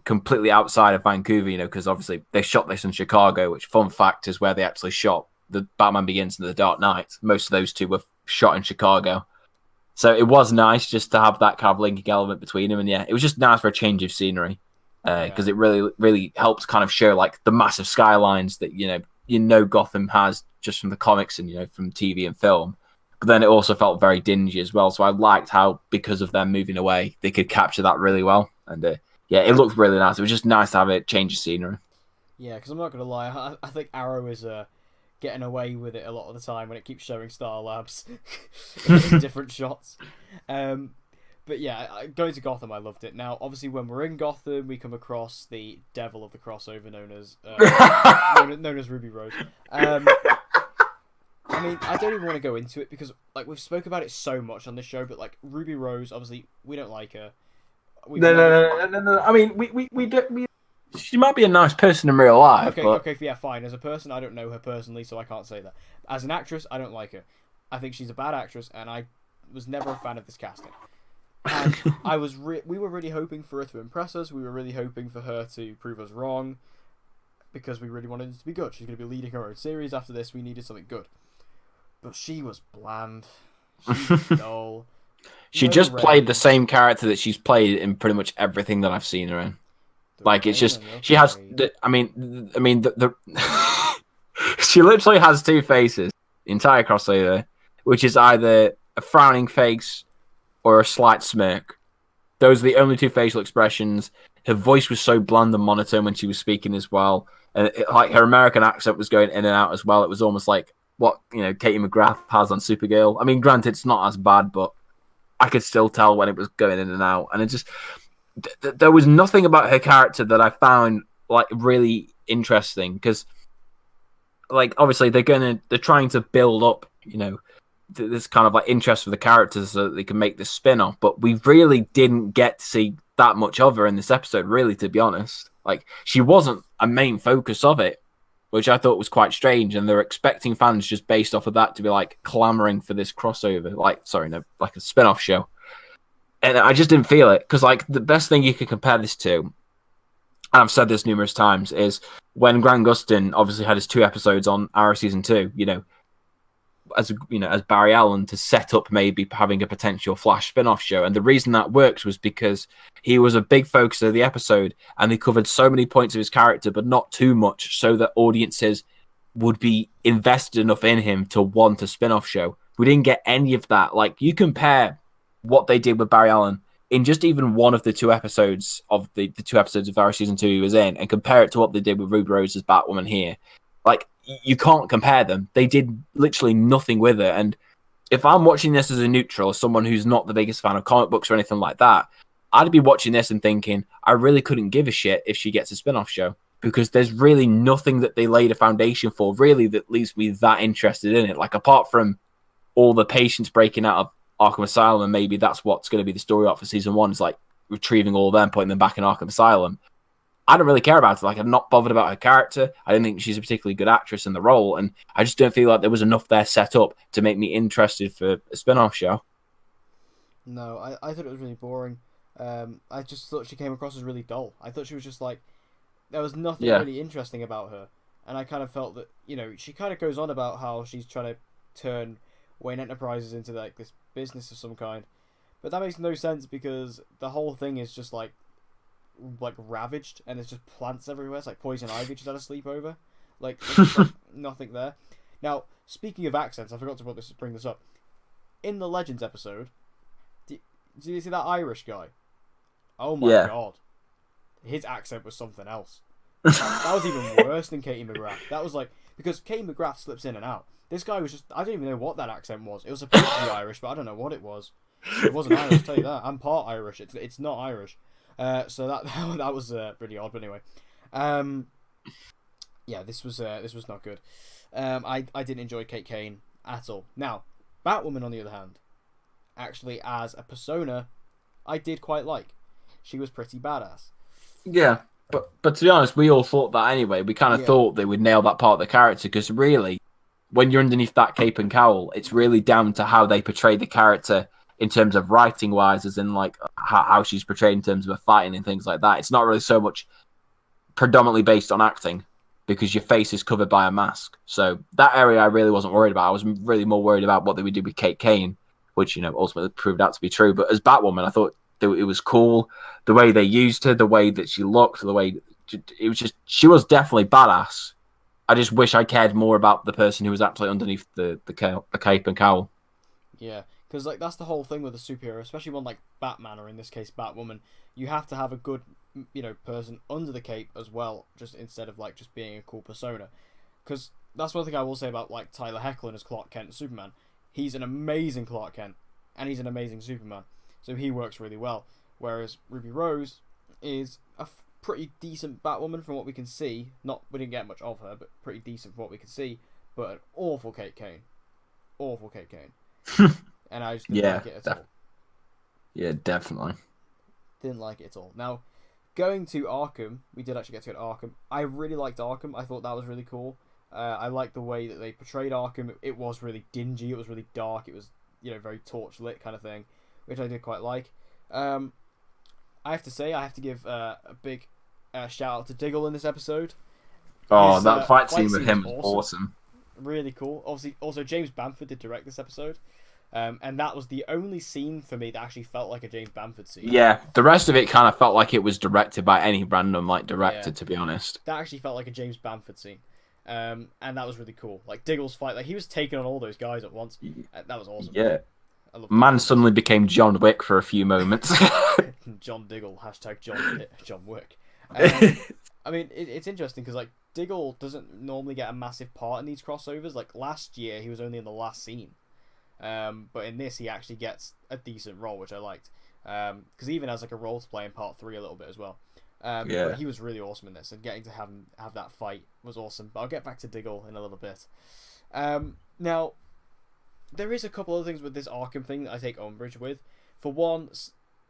S2: completely outside of Vancouver. Because obviously they shot this in Chicago, which, fun fact, is where they actually shot the Batman Begins and The Dark Knight. Most of those two were shot in Chicago. So it was nice just to have that kind of linking element between them. And yeah, it was just nice for a change of scenery because it really, really helps kind of show like the massive skylines that, Gotham has just from the comics and, from TV and film. But then it also felt very dingy as well. So I liked how, because of them moving away, they could capture that really well. And it looked really nice. It was just nice to have a change of scenery.
S1: Yeah, because I'm not going to lie, I think Arrow is getting away with it a lot of the time when it keeps showing Star Labs in different shots. But yeah, going to Gotham, I loved it. Now, obviously, when we're in Gotham, we come across the devil of the crossover known as Ruby Rose. I mean, I don't even want to go into it because, like, we've spoke about it so much on this show, but, like, Ruby Rose, obviously, we don't like her.
S2: No. I mean, she might be a nice person in real life.
S1: Okay, yeah, fine. As a person, I don't know her personally, so I can't say that. As an actress, I don't like her. I think she's a bad actress, and I was never a fan of this casting. And we were really hoping for her to impress us. We were really hoping for her to prove us wrong because we really wanted it to be good. She's going to be leading her own series after this. We needed something good. But she was bland. She was dull.
S2: She just played the same character that she's played in pretty much everything that I've seen her in. Like, it's just, she has, she literally has two faces, the entire crossover, which is either a frowning face or a slight smirk. Those are the only two facial expressions. Her voice was so bland and monotone when she was speaking as well. And like her American accent was going in and out as well. It was almost like what, Katie McGrath has on Supergirl. I mean, granted, it's not as bad, but I could still tell when it was going in and out. And it just, there was nothing about her character that I found like really interesting because, like, obviously they're trying to build up, this kind of like interest for the characters so that they can make this spin-off. But we really didn't get to see that much of her in this episode, really, to be honest. Like, she wasn't a main focus of it, which I thought was quite strange. And they're expecting fans just based off of that to be like clamoring for this crossover, like a spin-off show. And I just didn't feel it because, like, the best thing you could compare this to, and I've said this numerous times, is when Grant Gustin obviously had his 2 episodes on Arrow season 2. As Barry Allen to set up maybe having a potential Flash spin-off show. And the reason that worked was because he was a big focus of the episode and they covered so many points of his character, but not too much so that audiences would be invested enough in him to want a spin-off show. We didn't get any of that. Like, you compare what they did with Barry Allen in just even one of the 2 episodes of the 2 episodes of Arrow season 2 he was in and compare it to what they did with Ruby Rose as Batwoman here. Like, you can't compare them. They did literally nothing with it. And if I'm watching this as a neutral, someone who's not the biggest fan of comic books or anything like that, I'd be watching this and thinking, I really couldn't give a shit if she gets a spin-off show because there's really nothing that they laid a foundation for, really, that leaves me that interested in it. Like, apart from all the patients breaking out of Arkham Asylum, and maybe that's what's going to be the story arc for season 1, is like retrieving all of them, putting them back in Arkham Asylum. I don't really care about it. Like, I'm not bothered about her character. I don't think she's a particularly good actress in the role, and I just don't feel like there was enough there set up to make me interested for a spin-off show.
S1: No, I thought it was really boring. I just thought she came across as really dull. I thought she was just like, there was nothing
S2: Yeah.
S1: really interesting about her, and I kind of felt that, you know, she kind of goes on about how she's trying to turn Wayne Enterprises into like this business of some kind, but that makes no sense because the whole thing is just like ravaged, and there's just plants everywhere. It's like poison ivy just had a sleepover. Like, there's just, like nothing there. Now, speaking of accents, I forgot to bring this up. In the Legends episode, did you see that Irish guy? Oh my god, his accent was something else. That was even worse than Katie McGrath. That was like, because Katie McGrath slips in and out. This guy was just, I don't even know what that accent was. It was supposed to be Irish, but I don't know what it was. It wasn't Irish, I'll tell you that. I'm part Irish. It's not Irish. So that was pretty odd. But anyway, yeah, this was not good. I didn't enjoy Kate Kane at all. Now, Batwoman on the other hand, actually as a persona, I did quite like. She was pretty badass.
S2: Yeah, but to be honest, we all thought that anyway. We kind of thought they would nail that part of the character because really, when you're underneath that cape and cowl, it's really down to how they portray the character in terms of writing wise, as in like how she's portrayed in terms of her fighting and things like that. It's not really so much predominantly based on acting because your face is covered by a mask. So that area I really wasn't worried about. I was really more worried about what they would do with Kate Kane, which, you know, ultimately proved out to be true. But as Batwoman, I thought it was cool. The way they used her, the way that she looked, the way it was just, she was definitely badass. I just wish I cared more about the person who was actually underneath the cape and cowl.
S1: Yeah, because like that's the whole thing with a superhero, especially one like Batman or in this case Batwoman. You have to have a good, you know, person under the cape as well, just instead of like just being a cool persona. Because that's one thing I will say about like Tyler Hoechlin as Clark Kent and Superman. He's an amazing Clark Kent, and he's an amazing Superman, so he works really well. Whereas Ruby Rose is a pretty decent Batwoman from what we can see. We didn't get much of her, but pretty decent from what we can see. But an awful Kate Kane. And I just didn't like it at all.
S2: Yeah, definitely.
S1: Didn't like it at all. Now, going to Arkham, we did actually get to go to Arkham. I really liked Arkham. I thought that was really cool. I liked the way that they portrayed Arkham. It was really dingy. It was really dark. It was, you know, very torch lit kind of thing, which I did quite like. I have to say, I have to give a big shout out to Diggle in this episode.
S2: Oh, that fight scene with him was awesome.
S1: Really cool. Obviously, also James Bamford did direct this episode. And that was the only scene for me that actually felt like a James Bamford scene.
S2: Yeah, the rest of it kind of felt like it was directed by any random director, to be honest.
S1: That actually felt like a James Bamford scene. And that was really cool. Like Diggle's fight, like he was taking on all those guys at once. That was awesome.
S2: Yeah. Man suddenly became John Wick for a few moments.
S1: John Diggle, hashtag John Wick. I mean, it's interesting because like Diggle doesn't normally get a massive part in these crossovers. Like last year, he was only in the last scene. But in this, he actually gets a decent role, which I liked. Because he even has like a role to play in part 3 a little bit as well. But he was really awesome in this, and getting to have that fight was awesome. But I'll get back to Diggle in a little bit. Now, there is a couple of things with this Arkham thing that I take umbrage with. For one,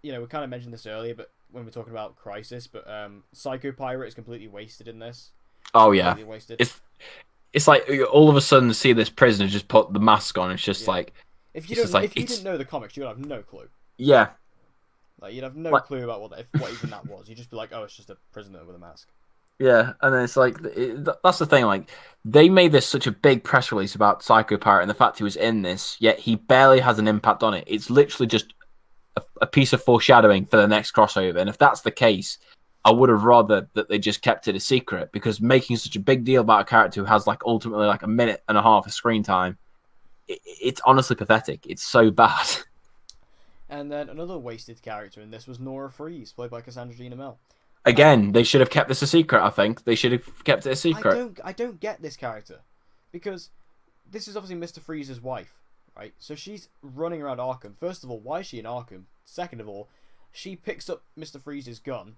S1: you know, we kind of mentioned this earlier, but when we're talking about Crisis, but Psycho Pirate is completely wasted in this.
S2: Oh yeah, it's like all of a sudden see this prisoner just put the mask on. It's just like
S1: if you didn't know the comics, you would have no clue.
S2: Yeah,
S1: like you'd have no clue about what even that was. You'd just be like, oh, it's just a prisoner with a mask.
S2: Yeah, and then it's like that's the thing. Like they made this such a big press release about Psycho Pirate and the fact he was in this, yet he barely has an impact on it. It's literally just a piece of foreshadowing for the next crossover. And if that's the case, I would have rather that they just kept it a secret, because making such a big deal about a character who has like ultimately like a minute and a half of screen time, it's honestly pathetic. It's so bad.
S1: And then another wasted character in this was Nora Freeze, played by Cassandra Gina Mel.
S2: Again, they should have kept this a secret. I think they should have kept it a secret.
S1: I don't get this character, because this is obviously Mr. Freeze's wife, right? So she's running around Arkham. First of all, why is she in Arkham? Second of all, she picks up Mr. Freeze's gun.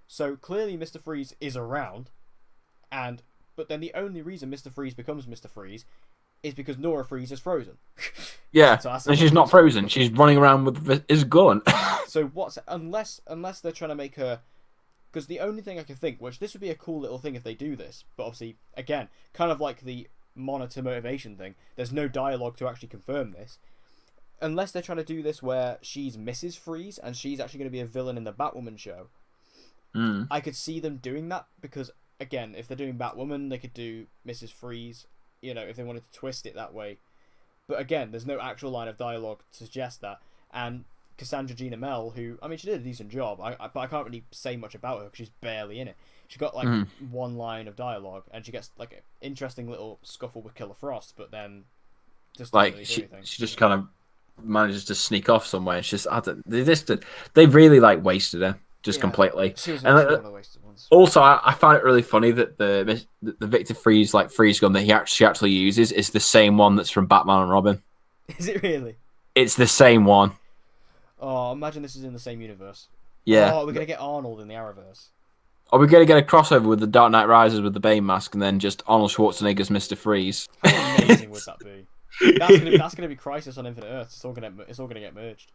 S1: So clearly Mr. Freeze is around, but then the only reason Mr. Freeze becomes Mr. Freeze is because Nora Freeze is frozen.
S2: Yeah, and she's not frozen. She's running around with his gun.
S1: So unless they're trying to make her, because the only thing I can think, which this would be a cool little thing if they do this, but obviously again, kind of like the monitor motivation thing. There's no dialogue to actually confirm this. unless they're trying to do this where she's Mrs. Freeze and she's actually going to be a villain in the Batwoman show, I could see them doing that because, again, if they're doing Batwoman, they could do Mrs. Freeze, if they wanted to twist it that way. But again, there's no actual line of dialogue to suggest that. And Cassandra Gina Mel, who, I mean, she did a decent job, but I can't really say much about her because she's barely in it. She got, like, one line of dialogue, and she gets, like, an interesting little scuffle with Killer Frost, but then just doesn't really do anything.
S2: She just kind of manages to sneak off somewhere. It's just, they really, like, wasted her. Just completely.
S1: She was one of the wasted ones.
S2: Also, I find it really funny that the Victor Freeze freeze gun that she actually uses is the same one that's from Batman and Robin.
S1: Is it really?
S2: It's the same one.
S1: Oh, imagine this is in the same universe.
S2: Yeah.
S1: Oh, we're gonna get Arnold in the Arrowverse.
S2: Are we gonna get a crossover with the Dark Knight Rises with the Bane mask and then just Arnold Schwarzenegger's Mr. Freeze?
S1: How amazing would that be? That's gonna be Crisis on Infinite Earths. It's all gonna get merged.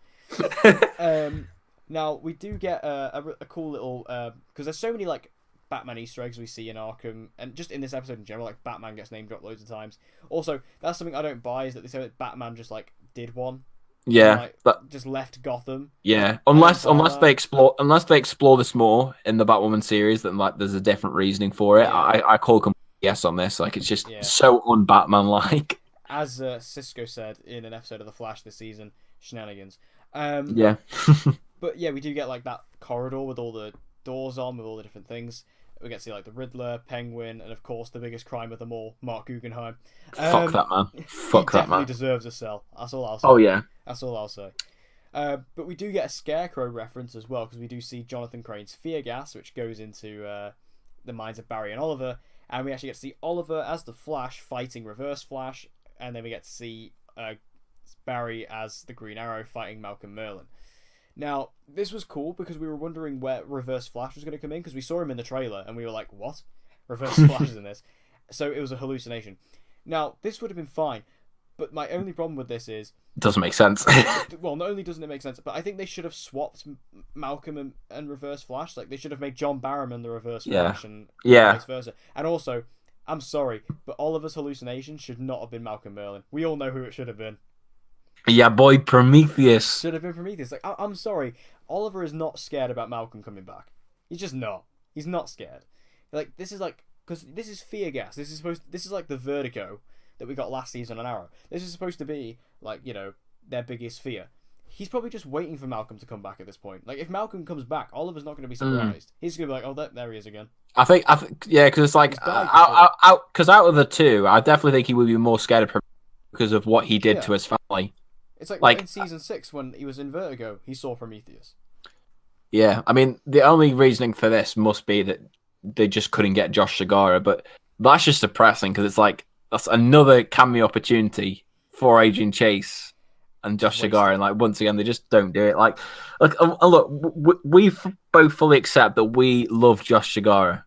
S1: Now, we do get a cool little... because there's so many, like, Batman Easter eggs we see in Arkham, and just in this episode in general, like, Batman gets name dropped loads of times. Also, that's something I don't buy, is that they say that Batman just, like, did one.
S2: Yeah.
S1: And, like, just left Gotham.
S2: Yeah. Unless they explore this more in the Batwoman series, then, like, there's a different reasoning for it. Yeah. I call complete yes on this. Like, it's just so un-Batman-like.
S1: As Cisco said in an episode of The Flash this season, shenanigans.
S2: Yeah.
S1: But yeah, we do get like that corridor with all the doors on, with all the different things. We get to see like the Riddler, Penguin, and of course the biggest crime of them all, Mark Guggenheim.
S2: Fuck that man. Fuck that man.
S1: He definitely deserves a cell. That's all I'll say.
S2: Oh yeah.
S1: That's all I'll say. But we do get a Scarecrow reference as well, because we do see Jonathan Crane's fear gas, which goes into the minds of Barry and Oliver, and we actually get to see Oliver as the Flash fighting Reverse Flash, and then we get to see Barry as the Green Arrow fighting Malcolm Merlyn. Now, this was cool because we were wondering where Reverse Flash was going to come in, because we saw him in the trailer and we were like, what? Reverse Flash is in this. So it was a hallucination. Now, this would have been fine, but my only problem with this is...
S2: It doesn't make sense.
S1: Well, not only doesn't it make sense, but I think they should have swapped Malcolm and Reverse Flash. Like, they should have made John Barrowman the Reverse Flash and vice versa. And also, I'm sorry, but Oliver's hallucination should not have been Malcolm Merlyn. We all know who it should have been.
S2: Yeah, boy, Prometheus.
S1: Should have been Prometheus. Like, I'm sorry, Oliver is not scared about Malcolm coming back. He's just not. He's not scared. Like, this is like, because this is fear gas. This is like the Vertigo that we got last season on Arrow. This is supposed to be like, their biggest fear. He's probably just waiting for Malcolm to come back at this point. Like, if Malcolm comes back, Oliver's not going to be surprised. He's going to be like, oh, there he is again.
S2: I think, yeah, because it's like, because out of the two, I definitely think he would be more scared of Prometheus because of what he did to his family.
S1: It's like in season 6 when he was in Vertigo, he saw Prometheus.
S2: Yeah, I mean, the only reasoning for this must be that they just couldn't get Josh Segarra, but that's just depressing because it's like, that's another cameo opportunity for Adrian Chase and Josh Segarra, and like once again, they just don't do it. Like look, we both fully accept that we love Josh Segarra.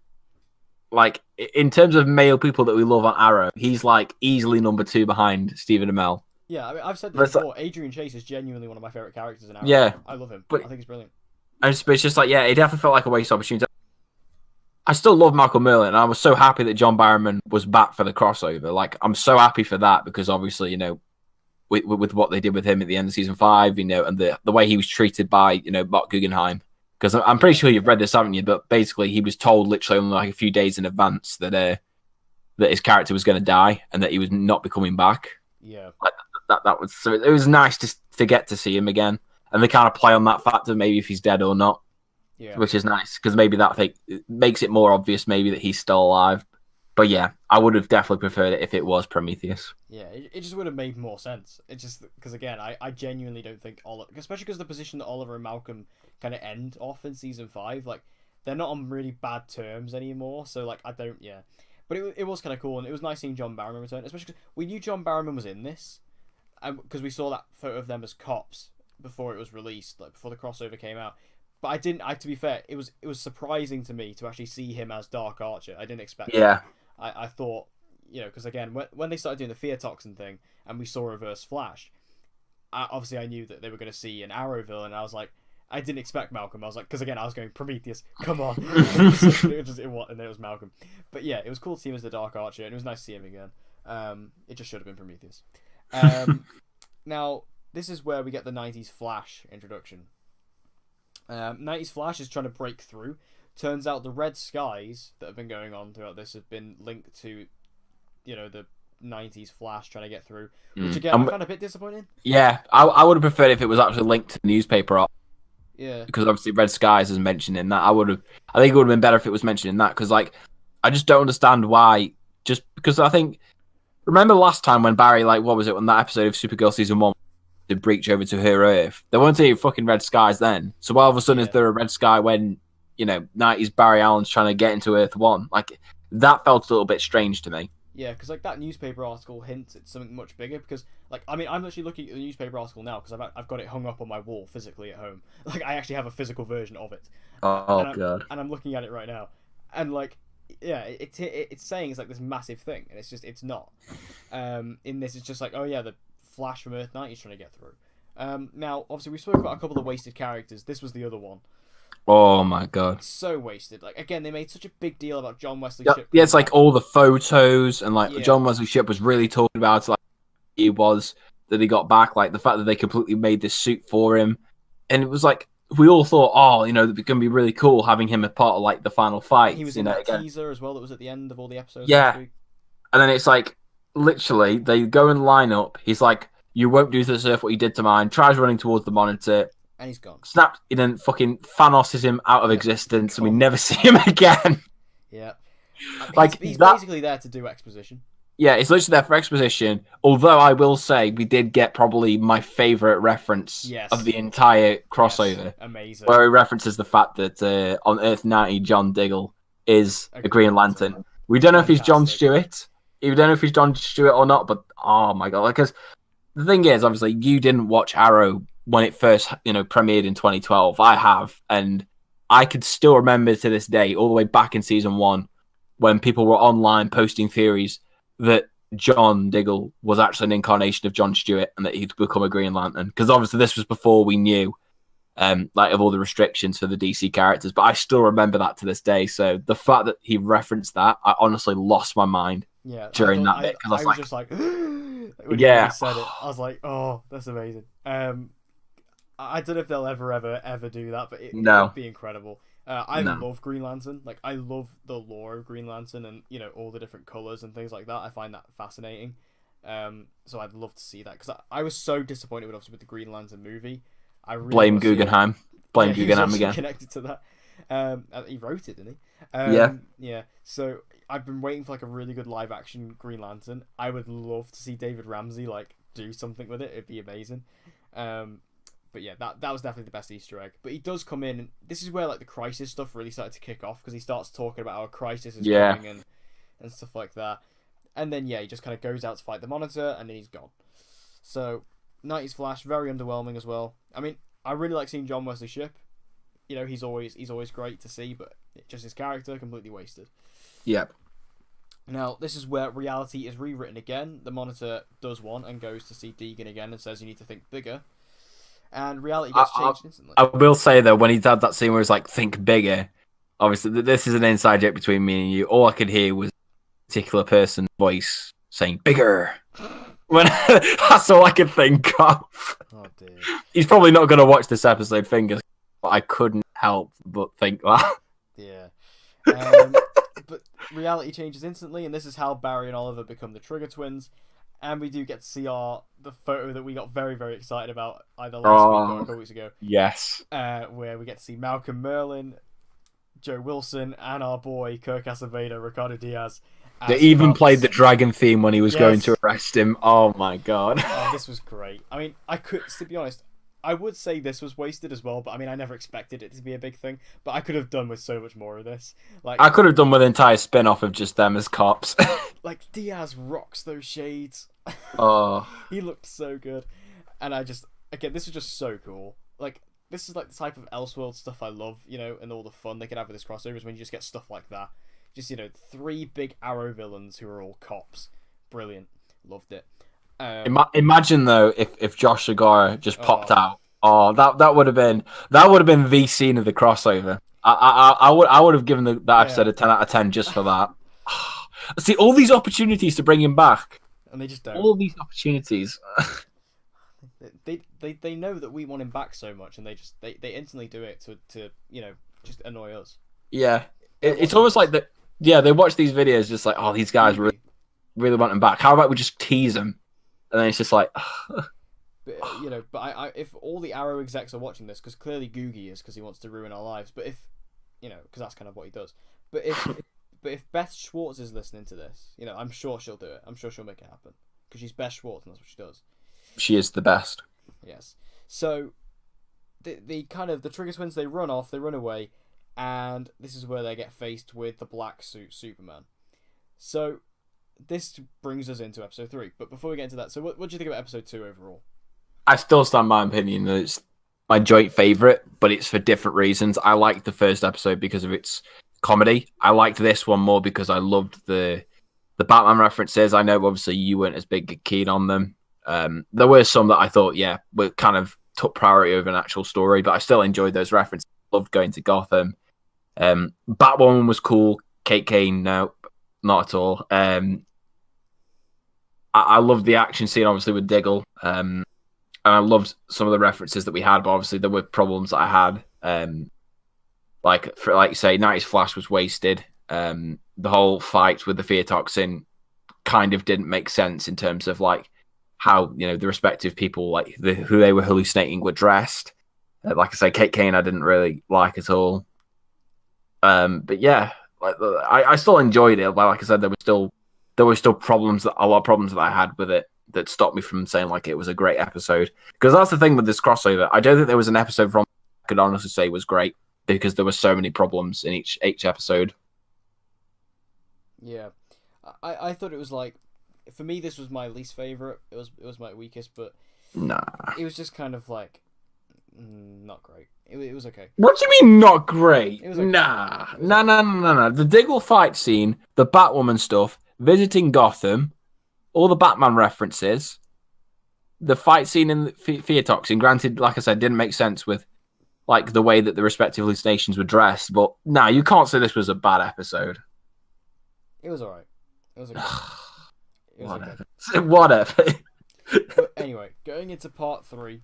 S2: Like, in terms of male people that we love on Arrow, he's like easily number 2 behind Stephen Amell.
S1: Yeah, I mean, I've said this before. Adrian Chase is genuinely one of my favorite characters in Arrow.
S2: Yeah,
S1: I love him.
S2: But
S1: I think he's brilliant.
S2: It's just like, it definitely felt like a waste opportunity. I still love Malcolm Merlyn, and I was so happy that John Barrowman was back for the crossover. Like, I'm so happy for that because obviously, with what they did with him at the end of season 5, and the way he was treated by, Mark Guggenheim. Because I'm pretty sure you've read this, haven't you? But basically, he was told literally only like a few days in advance that his character was going to die and that he was not be coming back.
S1: Yeah.
S2: Like, that was, so it was nice to get to see him again, and they kind of play on that factor, maybe if he's dead or not.
S1: Yeah.
S2: Which is nice because maybe that thing makes it more obvious, maybe that he's still alive. But yeah, I would have definitely preferred it if it was Prometheus.
S1: Yeah, it just would have made more sense. It just because again, I genuinely don't think Oliver, especially because the position that Oliver and Malcolm kind of end off in season 5, like they're not on really bad terms anymore. So like I don't, but it was kind of cool, and it was nice seeing John Barrowman return, especially because we knew John Barrowman was in this, because we saw that photo of them as cops before it was released, like before the crossover came out. But I didn't. To be fair, it was surprising to me to actually see him as Dark Archer. I didn't expect.
S2: Yeah.
S1: That. I thought, because again, when they started doing the fear toxin thing, and we saw Reverse Flash, obviously I knew that they were going to see an Arrow villain. And I was like, I didn't expect Malcolm. I was like, because again, I was going Prometheus. Come on. And then it was Malcolm. But yeah, it was cool to see him as the Dark Archer, and it was nice to see him again. It just should have been Prometheus. Now, this is where we get the 90s Flash introduction. 90s Flash is trying to break through. Turns out the red skies that have been going on throughout this have been linked to, the 90s Flash trying to get through, which again I found a bit disappointing.
S2: Yeah, I would have preferred if it was actually linked to the newspaper article.
S1: Yeah,
S2: because obviously Red Skies is mentioned in that. I think it would have been better if it was mentioned in that, because I just don't understand why. Just because I think, remember last time when Barry, what was it, when that episode of Supergirl season 1 did breach over to her Earth, there weren't any fucking red skies then. So why all of a sudden is there a red sky when 90s Barry Allen's trying to get into Earth 1? That felt a little bit strange to me.
S1: Yeah, because that newspaper article hints at something much bigger. Because I'm actually looking at the newspaper article now because I've got it hung up on my wall physically at home. I actually have a physical version of it.
S2: God!
S1: And I'm looking at it right now, and it's saying it's this massive thing, and it's not. In this, it's just the Flash from Earth 90 is trying to get through. Now, obviously, we spoke about a couple of wasted characters. This was the other one.
S2: Oh my God!
S1: So wasted. Again, they made such a big deal about John Wesley Shipp.
S2: Yeah, it's all the photos and John Wesley Shipp was really talking about he was that he got back, the fact that they completely made this suit for him, and it was we all thought, it's going to be really cool having him as part of the final fight.
S1: He was in that teaser as well that was at the end of all the episodes.
S2: Yeah, and then it's literally they go and line up. He's you won't do to the Earth what you did to mine. Tries running towards the monitor. And
S1: he's gone.
S2: Snaps, and then fucking Thanoses him out of existence, and we never see him again.
S1: Yeah. He's basically there to do exposition.
S2: Yeah, it's literally there for exposition. Although I will say, we did get probably my favourite reference of the entire crossover.
S1: Yes. Amazing.
S2: Where he references the fact that on Earth 90, John Diggle is a Green Lantern. We don't know if he's John Stewart. We don't know if he's John Stewart or not, but oh my God. Because the thing is, obviously, you didn't watch Arrow when it first, premiered in 2012. I have, and I could still remember to this day, all the way back in season 1, when people were online posting theories that John Diggle was actually an incarnation of John Stewart and that he'd become a Green Lantern. Because obviously this was before we knew, of all the restrictions for the DC characters. But I still remember that to this day. So the fact that he referenced that, I honestly lost my mind during that bit. Because I was just
S1: when he said it, I was like, oh, that's amazing. I don't know if they'll ever do that, but it would be incredible. I love Green Lantern. I love the lore of Green Lantern and all the different colors and things like that. I find that fascinating. So I'd love to see that because I was so disappointed with the Green Lantern movie. I really
S2: blame Guggenheim. Blame Guggenheim again.
S1: Connected to that. He wrote it, didn't he? Yeah. So I've been waiting for a really good live action Green Lantern. I would love to see David Ramsey do something with it. It'd be amazing. But yeah, that was definitely the best Easter egg. But he does come in, and this is where the Crisis stuff really started to kick off because he starts talking about how a crisis is coming and stuff like that. And then he just kind of goes out to fight the Monitor, and then he's gone. So 90s Flash, very underwhelming as well. I mean, I really like seeing John Wesley Shipp. He's always great to see, but just his character completely wasted.
S2: Yep.
S1: Now, this is where reality is rewritten again. The Monitor does one and goes to see Deegan again and says you need to think bigger. And reality gets changed instantly.
S2: I will say, though, when he had that scene where he's think bigger, obviously, this is an inside joke between me and you. All I could hear was a particular person's voice saying, bigger. That's all I could think of.
S1: Oh, dear.
S2: He's probably not going to watch this episode, fingers, but I couldn't help but think that.
S1: Yeah. But reality changes instantly, and this is how Barry and Oliver become the Trigger Twins. And we do get to see the photo that we got very, very excited about either last week or a couple weeks ago.
S2: Yes.
S1: Where we get to see Malcolm Merlin, Joe Wilson, and our boy Kirk Acevedo, Ricardo Diaz.
S2: They even played the dragon theme when he was going to arrest him. Oh my God.
S1: Oh, this was great. I mean, to be honest, I would say this was wasted as well, but I mean, I never expected it to be a big thing. But I could have done with so much more of this.
S2: I could have done with an entire spin-off of just them as cops.
S1: Diaz rocks those shades.
S2: Oh.
S1: He looked so good. And this was just so cool. This is the type of Elseworlds stuff I love, and all the fun they could have with this crossover is when you just get stuff like that. Just, 3 big Arrow villains who are all cops. Brilliant. Loved it.
S2: Imagine though if Josh Segura just popped out. Oh, that would have been the scene of the crossover. I would have given that episode a 10 out of 10 just for that. See, all these opportunities to bring him back,
S1: and they just don't.
S2: All these opportunities.
S1: They know that we want him back so much, and they instantly do it to just annoy us.
S2: Yeah, it's almost like that. Yeah, they watch these videos just like, oh, these guys really want him back. How about we just tease them? And then it's just like,
S1: but I if all the Arrow execs are watching this, because clearly Googie is, because he wants to ruin our lives. But if because that's kind of what he does. But if Beth Schwartz is listening to this, I'm sure she'll do it. I'm sure she'll make it happen, because she's Beth Schwartz and that's what she does.
S2: She is the best.
S1: Yes. So the Trigger Twins, they run away, and this is where they get faced with the black suit Superman. So this brings us into episode 3. But before we get into that, so what do you think about episode 2 overall?
S2: I still stand by my opinion that it's my joint favourite, but it's for different reasons. I liked the first episode because of its comedy. I liked this one more because I loved the Batman references. I know obviously you weren't as keen on them. There were some that I thought, were kind of took priority over an actual story, but I still enjoyed those references. Loved going to Gotham. Batwoman was cool. Kate Kane, no, not at all. I loved the action scene, obviously, with Diggle. And I loved some of the references that we had, but obviously there were problems that I had. Like you say, 90s Flash was wasted. The whole fight with the fear toxin kind of didn't make sense in terms of like how the respective people, like who they were hallucinating, were dressed. Like I say, Kate Kane I didn't really like at all. But yeah, I still enjoyed it. But like I said, there were still problems, a lot of problems that I had with it that stopped me from saying like it was a great episode. Because that's the thing with this crossover. I don't think there was an episode from I could honestly say was great, because there were so many problems in each episode.
S1: Yeah, I thought it was like, for me, this was my least favorite. It was my weakest, but
S2: nah,
S1: it was just kind of like not great. It was okay.
S2: What do you mean not great?
S1: It was okay.
S2: Nah. The Diggle fight scene, the Batwoman stuff, visiting Gotham, all the Batman references, the fight scene in the fear toxin. Granted, like I said, didn't make sense with like the way that the respective hallucinations were dressed, but nah, you can't say this was a bad episode.
S1: It was alright. It was okay.
S2: Whatever.
S1: But anyway, going into part 3,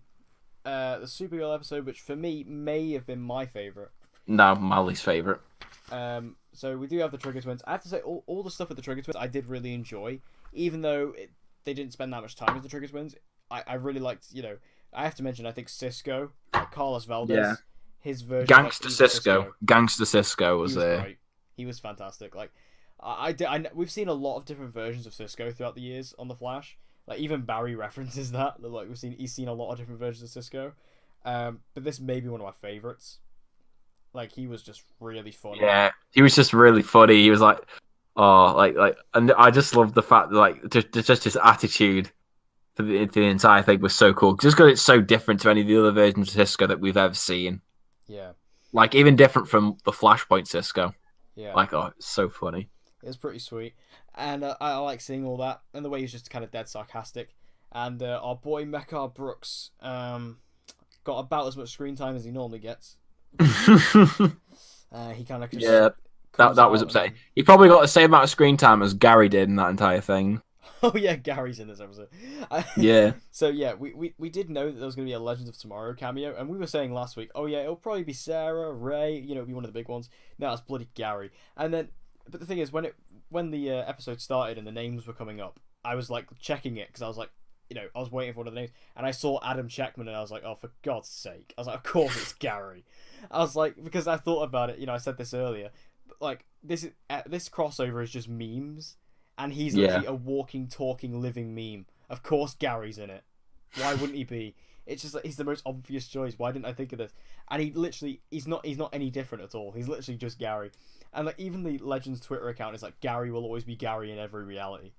S1: the Supergirl episode, which for me may have been my favourite.
S2: No, my least favourite.
S1: So we do have the Trigger Twins. I have to say, all the stuff with the Trigger Twins I did really enjoy, even though they didn't spend that much time with the Trigger Twins. I really liked, I have to mention, I think Cisco, Carlos Valdez, his version.
S2: Gangster Cisco was there.
S1: Great. He was fantastic. Like, we've seen a lot of different versions of Cisco throughout the years on The Flash. Like, even Barry references that. Like, he's seen a lot of different versions of Cisco. But this may be one of my favorites. Like, he was just really funny.
S2: Yeah, he was just really funny. He was like, and I just love the fact that like just his attitude for the entire thing was so cool. Just because it's so different to any of the other versions of Cisco that we've ever seen.
S1: Yeah.
S2: Like even different from the Flashpoint Cisco.
S1: Yeah.
S2: Like, oh, it's so funny.
S1: It was pretty sweet, and I like seeing all that, and the way he's just kind of dead sarcastic. And our boy Mekar Brooks got about as much screen time as he normally gets. He kind of
S2: that was upsetting. He probably got the same amount of screen time as Gary did in that entire thing.
S1: Oh yeah, Gary's in this episode.
S2: Yeah.
S1: So yeah, we did know that there was going to be a Legends of Tomorrow cameo, and we were saying last week, oh yeah, it'll probably be Sarah, Ray, it'll be one of the big ones. No, it's bloody Gary. And then, but the thing is, when the episode started and the names were coming up, I was like checking it because I was like, I was waiting for one of the names, and I saw Adam Checkman, and I was like, oh, for God's sake! I was like, of course it's Gary. I was like, because I thought about it, I said this earlier, but like this crossover is just memes. And he's literally a walking, talking, living meme. Of course Gary's in it. Why wouldn't he be? It's just like he's the most obvious choice. Why didn't I think of this? And he's not any different at all. He's literally just Gary. And like even the Legends Twitter account is like, Gary will always be Gary in every reality.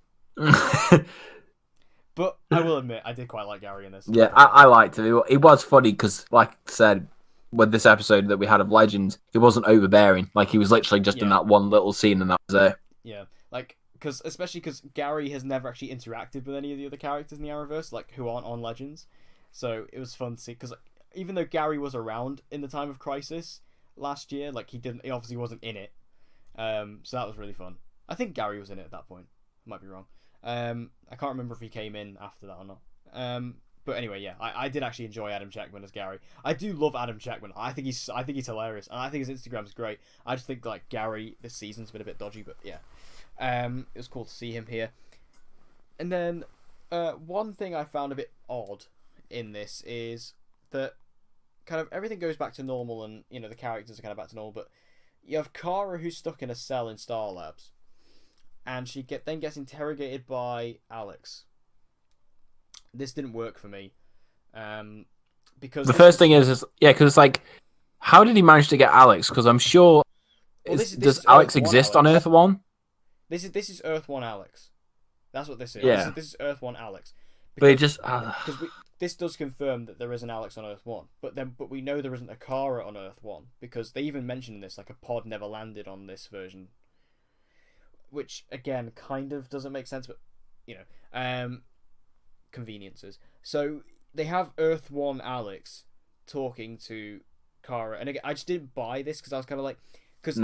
S1: But I will admit, I did quite like Gary in this.
S2: Yeah, I liked it. It was funny because, like I said, with this episode that we had of Legends, he wasn't overbearing. Like he was literally just in that one little scene, and that was it.
S1: Yeah, like. Especially because Gary has never actually interacted with any of the other characters in the Arrowverse, like who aren't on Legends. So it was fun to see, because even though Gary was around in the time of Crisis last year, like he obviously wasn't in it. So that was really fun. I think Gary was in it at that point. Might be wrong. I can't remember if he came in after that or not. But anyway, yeah, I did actually enjoy Adam Checkman as Gary. I do love Adam Checkman. I think he's hilarious, and I think his Instagram's great. I just think like Gary this season's been a bit dodgy, but yeah, it was cool to see him here. And then one thing I found a bit odd in this is that kind of everything goes back to normal, and you know the characters are kind of back to normal, but you have Kara who's stuck in a cell in Star Labs, and she then gets interrogated by Alex. This didn't work for me, because
S2: the first thing is because it's like, how did he manage to get Alex? Because I'm sure, does Alex exist on Earth 1?
S1: This is Earth 1 Alex. That's what this is.
S2: Yeah.
S1: This is Earth 1 Alex.
S2: But it just
S1: this does confirm that there is an Alex on Earth 1, but we know there isn't a Kara on Earth 1 because they even mention this, like a pod never landed on this version, which again kind of doesn't make sense, but you know, conveniences. So they have Earth 1 Alex talking to Kara, and again, I just didn't buy this because I was kind of like, because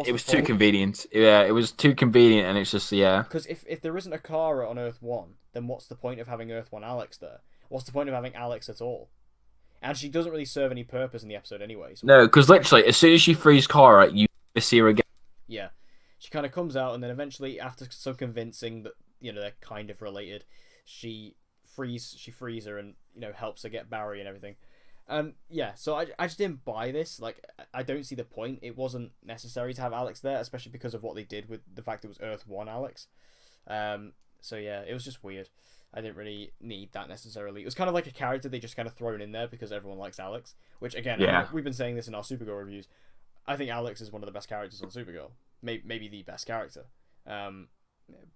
S2: it was too convenient. Yeah, it was too convenient, and it's just
S1: Because if there isn't a Kara on Earth 1, then what's the point of having Earth 1 Alex there? What's the point of having Alex at all? And she doesn't really serve any purpose in the episode anyway. So
S2: no, because literally, as soon as she frees Kara, you see her again.
S1: Yeah, she kind of comes out, and then eventually, after some convincing that you know they're kind of related, she frees her and you know helps her get Barry and everything. Yeah, so I just didn't buy this. Like, I don't see the point. It wasn't necessary to have Alex there, especially because of what they did with the fact it was Earth 1 Alex. So yeah, it was just weird. I didn't really need that necessarily. It was kind of like a character they just kind of thrown in there because everyone likes Alex. Which, again, I mean, we've been saying this in our Supergirl reviews. I think Alex is one of the best characters on Supergirl. Maybe the best character.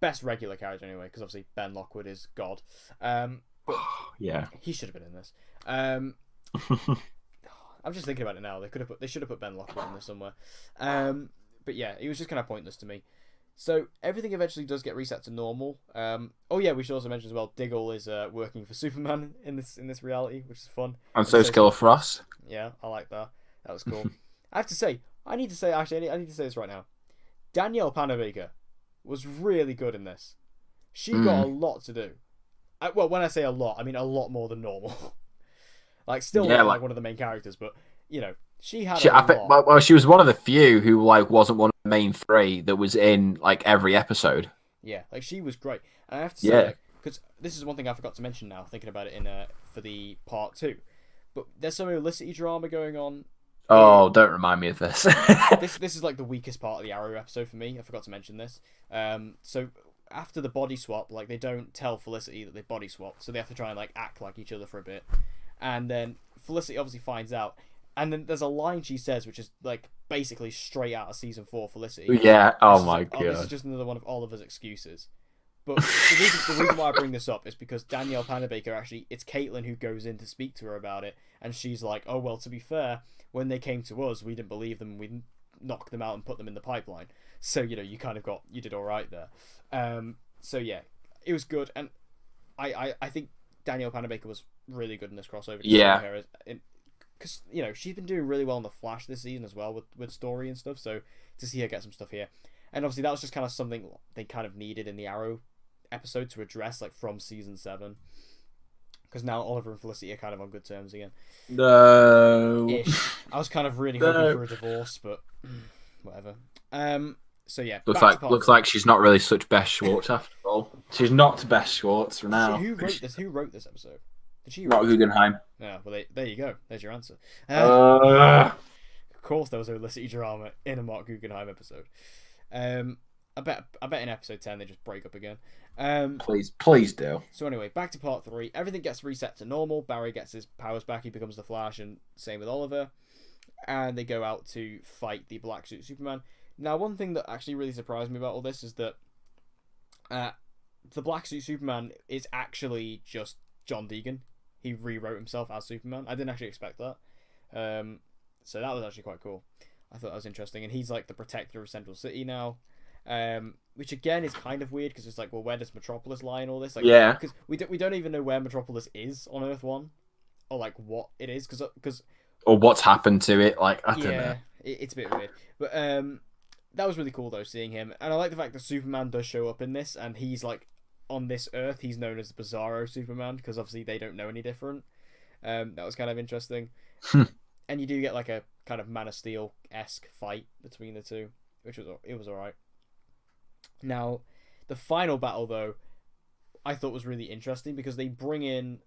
S1: Best regular character anyway, because obviously Ben Lockwood is God. But
S2: yeah,
S1: he should have been in this. I'm just thinking about it now. They should have put Ben Lockwood in there somewhere. But yeah, it was just kind of pointless to me. So everything eventually does get reset to normal. Oh yeah, we should also mention as well, Diggle is working for Superman in this reality, which is fun.
S2: And so is Killer Frost.
S1: Yeah, I like that. That was cool. I have to say, I need to say this right now. Danielle Panabaker was really good in this. She got a lot to do. Well, when I say a lot, I mean a lot more than normal. Like, still not like one of the main characters, but you know, she had a lot.
S2: Well, she was one of the few who like wasn't one of the main three that was in like every episode.
S1: Yeah, like she was great. And I have to say, because this is one thing I forgot to mention now, thinking about it for the part 2. But there's some Olicity drama going on.
S2: Oh, don't remind me of this.
S1: This is like the weakest part of the Arrow episode for me. I forgot to mention this. So after the body swap, like they don't tell Felicity that they body swapped, so they have to try and like act like each other for a bit. And then Felicity obviously finds out, and then there's a line she says which is like basically straight out of season 4 Felicity.
S2: Yeah. Oh my god.
S1: This is just another one of Oliver's excuses. But the reason why I bring this up is because Danielle Panabaker actually, it's Caitlin who goes in to speak to her about it, and she's like, "Oh well, to be fair, when they came to us, we didn't believe them. We knocked them out and put them in the pipeline. So you know, you did all right there." So yeah, it was good, and I think Danielle Panabaker was really good in this crossover.
S2: Yeah.
S1: Because you know she's been doing really well in the Flash this season as well with story and stuff. So to see her get some stuff here, and obviously that was just kind of something they kind of needed in the Arrow episode to address, like from season 7. Because now Oliver and Felicity are kind of on good terms again.
S2: No.
S1: Ish. I was kind of really hoping for a divorce, but whatever. So yeah.
S2: Looks like she's not really such Beth Schwartz after all. She's not Beth Schwartz for now.
S1: Who wrote this episode? Did she?
S2: Not Guggenheim.
S1: Yeah. Well, there you go. There's your answer.
S2: Of
S1: course, there was a Felicity drama in a Mark Guggenheim episode. I bet in episode 10 they just break up again.
S2: Please do.
S1: So anyway, back to part 3. Everything gets reset to normal. Barry gets his powers back. He becomes the Flash, and same with Oliver. And they go out to fight the Black Suit Superman. Now, one thing that actually really surprised me about all this is that the Black Suit Superman is actually just John Deegan. He rewrote himself as Superman. I didn't actually expect that. So that was actually quite cool. I thought that was interesting. And he's like the protector of Central City now. Which again is kind of weird because it's like, well, where does Metropolis lie in all this? Like,
S2: yeah.
S1: Because we don't even know where Metropolis is on Earth 1, or like what it is, because
S2: or what's happened to it. Like I don't know.
S1: It's a bit weird, but that was really cool though, seeing him, and I like the fact that Superman does show up in this, and he's like on this Earth he's known as the Bizarro Superman because obviously they don't know any different. That was kind of interesting. And you do get like a kind of Man of Steel-esque fight between the two, which was alright. Now, the final battle though, I thought was really interesting because they bring in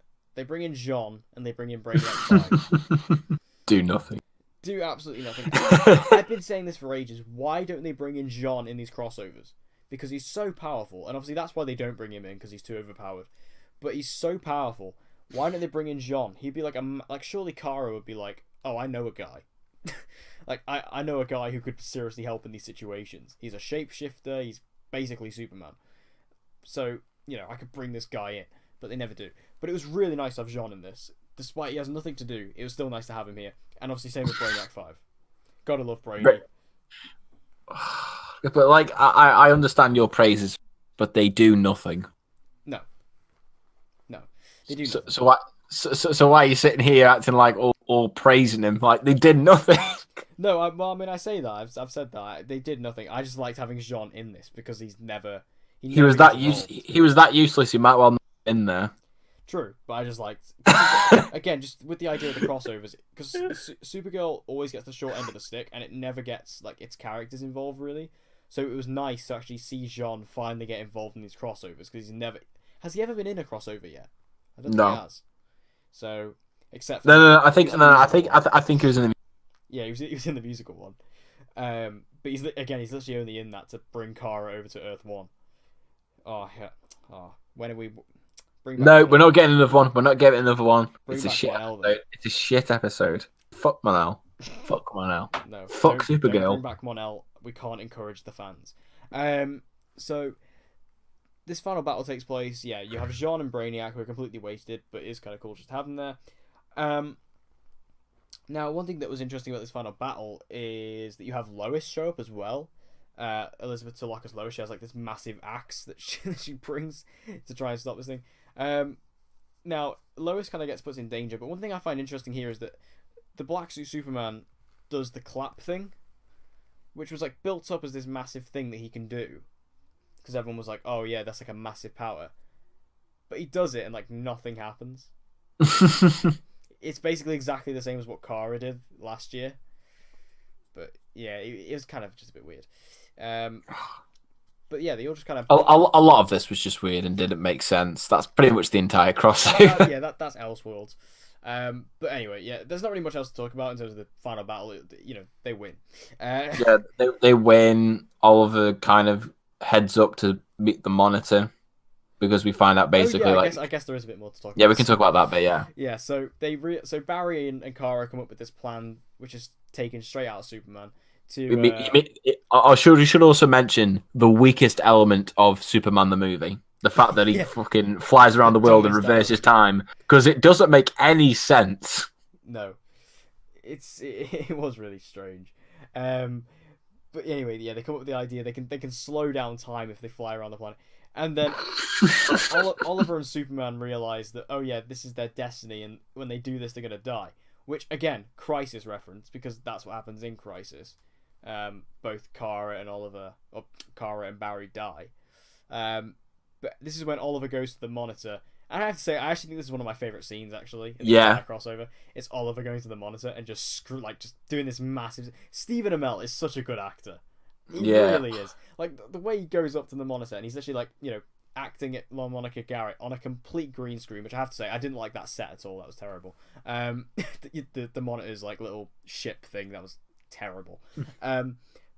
S1: Jean and they bring in Brainiac 5.
S2: Do nothing.
S1: Do absolutely nothing. I've been saying this for ages. Why don't they bring in Jean in these crossovers? Because he's so powerful, and obviously that's why they don't bring him in because he's too overpowered. But he's so powerful. Why don't they bring in Jean? He'd be like surely Kara would be like, oh, I know a guy. Like I know a guy who could seriously help in these situations. He's a shapeshifter. He's basically Superman. So I could bring this guy in, but they never do. But it was really nice to have Jean in this. Despite he has nothing to do, it was still nice to have him here. And obviously same with Brainiac 5. Gotta love Brainiac.
S2: But like, I understand your praises, but they do nothing.
S1: No, they do nothing.
S2: So why are you sitting here acting like all praising him like they did nothing?
S1: No, I say that. I've said that they did nothing. I just liked having Jean in this because he was that
S2: useless. He might well not have been there.
S1: True, but I just liked again just with the idea of the crossovers because Supergirl always gets the short end of the stick and it never gets like its characters involved really. So it was nice to actually see Jean finally get involved in these crossovers because has he ever been in a crossover yet? I don't think he has. So except for
S2: I think he was in the
S1: he was in the musical one. But he's literally only in that to bring Kara over to Earth 1. Oh yeah. When are we?
S2: No, we're not getting another one. We're not getting another one. It's a shit
S1: Monel,
S2: episode. It's a shit episode. Fuck Monel. Fuck Monel.
S1: No.
S2: Fuck Supergirl.
S1: Don't bring back Monel. We can't encourage the fans. So this final battle takes place. Yeah, you have Jean and Brainiac who are completely wasted, but it is kind of cool just to have them there. Now, one thing that was interesting about this final battle is that you have Lois show up as well. Elizabeth Tulloch as Lois. She has like this massive axe that she brings to try and stop this thing. Now Lois kind of gets put in danger, but one thing I find interesting here is that the Black Suit Superman does the clap thing, which was like built up as this massive thing that he can do, because everyone was like, "Oh yeah, that's like a massive power," but he does it and like nothing happens. It's basically exactly the same as what Kara did last year, but yeah, it was kind of just a bit weird. But yeah, they all just kind of
S2: a lot of this was just weird and didn't make sense. That's pretty much the entire crossover.
S1: That's Elseworlds. But anyway, yeah, there's not really much else to talk about in terms of the final battle. They win.
S2: Yeah, they win. Oliver kind of heads up to meet the Monitor because we find out basically
S1: I guess there is a bit more to talk about.
S2: Yeah, we can talk about that bit. Yeah.
S1: Yeah. So so Barry and Kara come up with this plan, which is taken straight out of Superman.
S2: I should also mention the weakest element of Superman the movie. The fact that he fucking flies around the world and reverses time. Because it doesn't make any sense.
S1: No. It was really strange. But anyway, yeah, they come up with the idea they can slow down time if they fly around the planet. And then Oliver and Superman realise that, oh yeah, this is their destiny, and when they do this, they're going to die. Which, again, Crisis reference, because that's what happens in Crisis. Both Kara and Barry die. But this is when Oliver goes to the Monitor. And I have to say, I actually think this is one of my favourite scenes, actually. In the entire crossover. It's Oliver going to the Monitor and just doing this massive... Stephen Amell is such a good actor. He really is. Like, the way he goes up to the Monitor and he's literally, acting at Monica Garrett on a complete green screen, which I have to say, I didn't like that set at all. That was terrible. The Monitor's, little ship thing, that was terrible.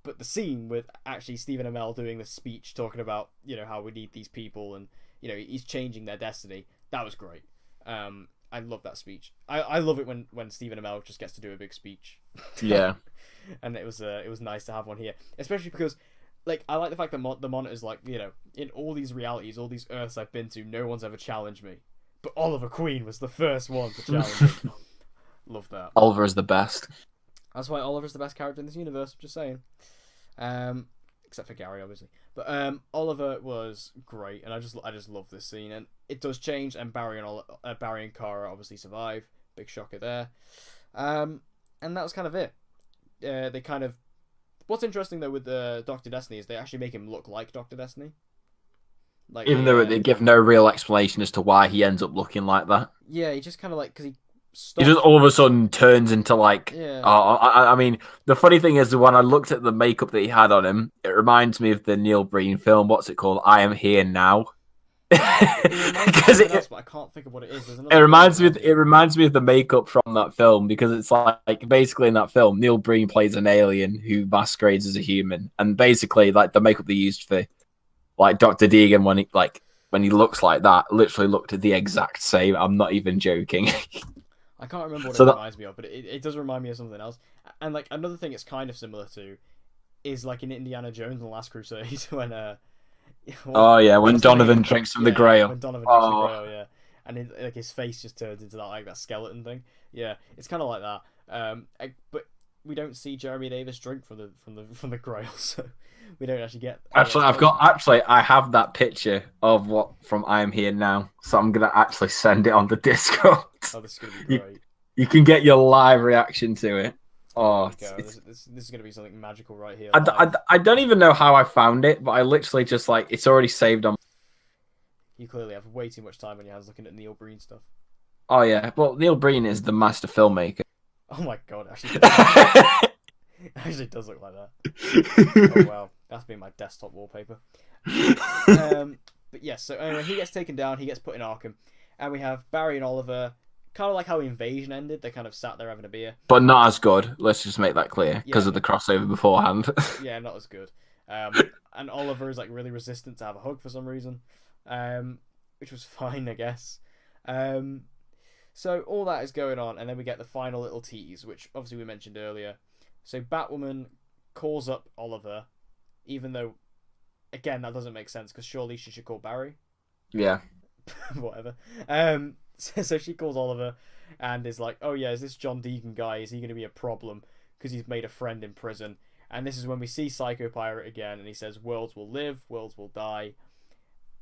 S1: But the scene with actually Stephen Amell doing the speech talking about how we need these people and he's changing their destiny, that was great. I love that speech. I love it when Stephen Amell just gets to do a big speech.
S2: Yeah.
S1: And it was nice to have one here, especially because I like the fact that the Monitor's in all these realities, all these Earths I've been to, no one's ever challenged me, but Oliver Queen was the first one to challenge me. Love that.
S2: Oliver is the best.
S1: That's why Oliver's the best character in this universe. Just saying. Except for Gary, obviously. But Oliver was great, and I just love this scene. And it does change, and Barry and Kara obviously survive. Big shocker there. And that was kind of it. They kind of... What's interesting, though, with Dr. Destiny is they actually make him look like Dr. Destiny. Like
S2: Even though they give no real explanation as to why he ends up looking like that.
S1: Yeah, he just kind of like because he
S2: He
S1: stopped.
S2: just all of a sudden turns into like.
S1: Yeah.
S2: I mean, the funny thing is, when I looked at the makeup that he had on him, it reminds me of the Neil Breen film. What's it called? I Am Here Now.
S1: It reminds me of something else, but I can't think of what it is. It
S2: reminds me of the makeup from that film, because it's like basically in that film, Neil Breen plays an alien who masquerades as a human, and basically like the makeup they used for like Dr. Deegan when he looks like that literally looked the exact same. I'm not even joking.
S1: I can't remember what it reminds me of, but it does remind me of something else. And like another thing it's kind of similar to is like in Indiana Jones and the Last Crusade when
S2: when Donovan drinks from the Grail.
S1: When Donovan drinks the Grail, yeah. And like his face just turns into that skeleton thing. Yeah, it's kind of like that. But we don't see Jeremy Davis drink from the Grail, so we don't actually get.
S2: I have that picture of what from I Am Here Now, so I'm gonna actually send it on the Discord.
S1: Oh, this is gonna be great.
S2: You can get your live reaction to it. Oh,
S1: this is gonna be something magical right here.
S2: I don't even know how I found it, but I literally just like it's already saved on.
S1: You clearly have way too much time on your hands looking at Neil Breen stuff.
S2: Oh yeah, well Neil Breen is the master filmmaker.
S1: Oh my god, actually, it actually does look like that. Oh wow, that's been my desktop wallpaper. But yes, so anyway, he gets taken down, he gets put in Arkham, and we have Barry and Oliver. Kind of like how Invasion ended, they kind of sat there having a beer.
S2: But not as good, let's just make that clear, because of the crossover beforehand.
S1: Yeah, not as good. And Oliver is like really resistant to have a hug for some reason, which was fine, I guess. So all that is going on, and then we get the final little tease, which obviously we mentioned earlier. So Batwoman calls up Oliver, even though, again, that doesn't make sense, because surely she should call Barry.
S2: Yeah.
S1: Whatever. So she calls Oliver and is like, oh yeah, is this John Deegan guy, is he going to be a problem because he's made a friend in prison? And this is when we see Psycho Pirate again, and he says, worlds will live, worlds will die.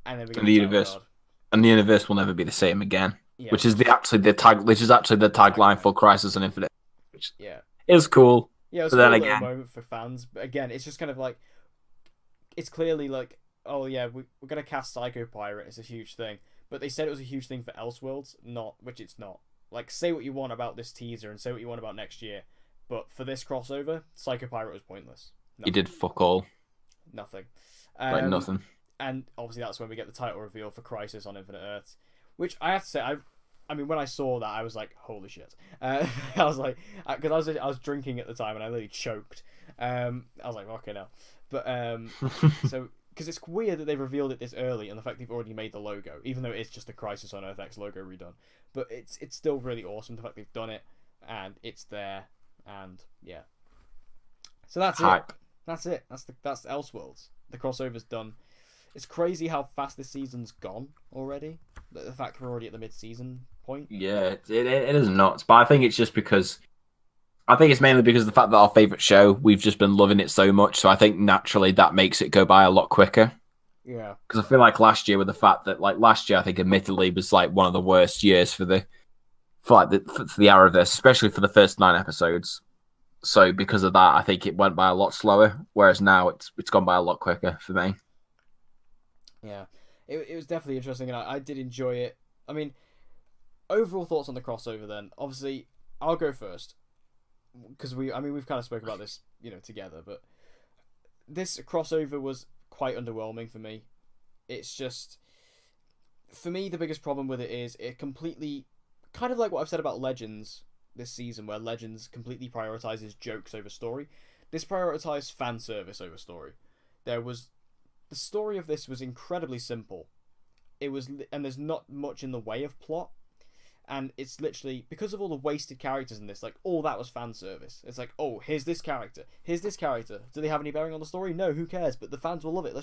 S1: And then we get
S2: the universe will never be the same again. Yeah. Which is actually the tagline for Crisis on Infinite. Which is cool.
S1: Yeah, it was a cool moment for fans, but again, it's just kind of like, it's clearly like, oh yeah, we're gonna cast Psycho Pirate. It's a huge thing, but they said it was a huge thing for Elseworlds, which it's not. Like, say what you want about this teaser and say what you want about next year, but for this crossover, Psycho Pirate was pointless.
S2: Nothing. He did fuck all.
S1: Nothing.
S2: Nothing.
S1: And obviously that's when we get the title reveal for Crisis on Infinite Earths, which I have to say, I mean, when I saw that, I was like, holy shit. I was like, because I was drinking at the time and I literally choked. I was like, okay, now. But, so, because it's weird that they revealed it this early and the fact they've already made the logo, even though it's just the Crisis on Earth X logo redone. But it's still really awesome, the fact they've done it and it's there, and yeah. So that's
S2: Hype.
S1: it. That's it. That's Elseworlds. The crossover's done. It's crazy how fast this season's gone already. The fact we're already at the mid-season point.
S2: Yeah, it is nuts. But I think it's just because... I think it's mainly because of the fact that our favourite show, we've just been loving it so much. So I think naturally that makes it go by a lot quicker.
S1: Yeah.
S2: Because I feel like last year, with the fact that, like, last year, I think admittedly was like one of the worst years for the Arrowverse, especially for the first 9 episodes. So because of that, I think it went by a lot slower. Whereas now it's gone by a lot quicker for me.
S1: Yeah, it was definitely interesting, and I did enjoy it. I mean, overall thoughts on the crossover. Then, obviously, I'll go first because we've kind of spoke about this, together. But this crossover was quite underwhelming for me. It's just, for me, the biggest problem with it is it completely, kind of like what I've said about Legends this season, where Legends completely prioritizes jokes over story. This prioritized fan service over story. The story of this was incredibly simple. And there's not much in the way of plot. And it's literally, because of all the wasted characters in this, like, all that was fan service. It's like, oh, here's this character. Here's this character. Do they have any bearing on the story? No, who cares? But the fans will love it.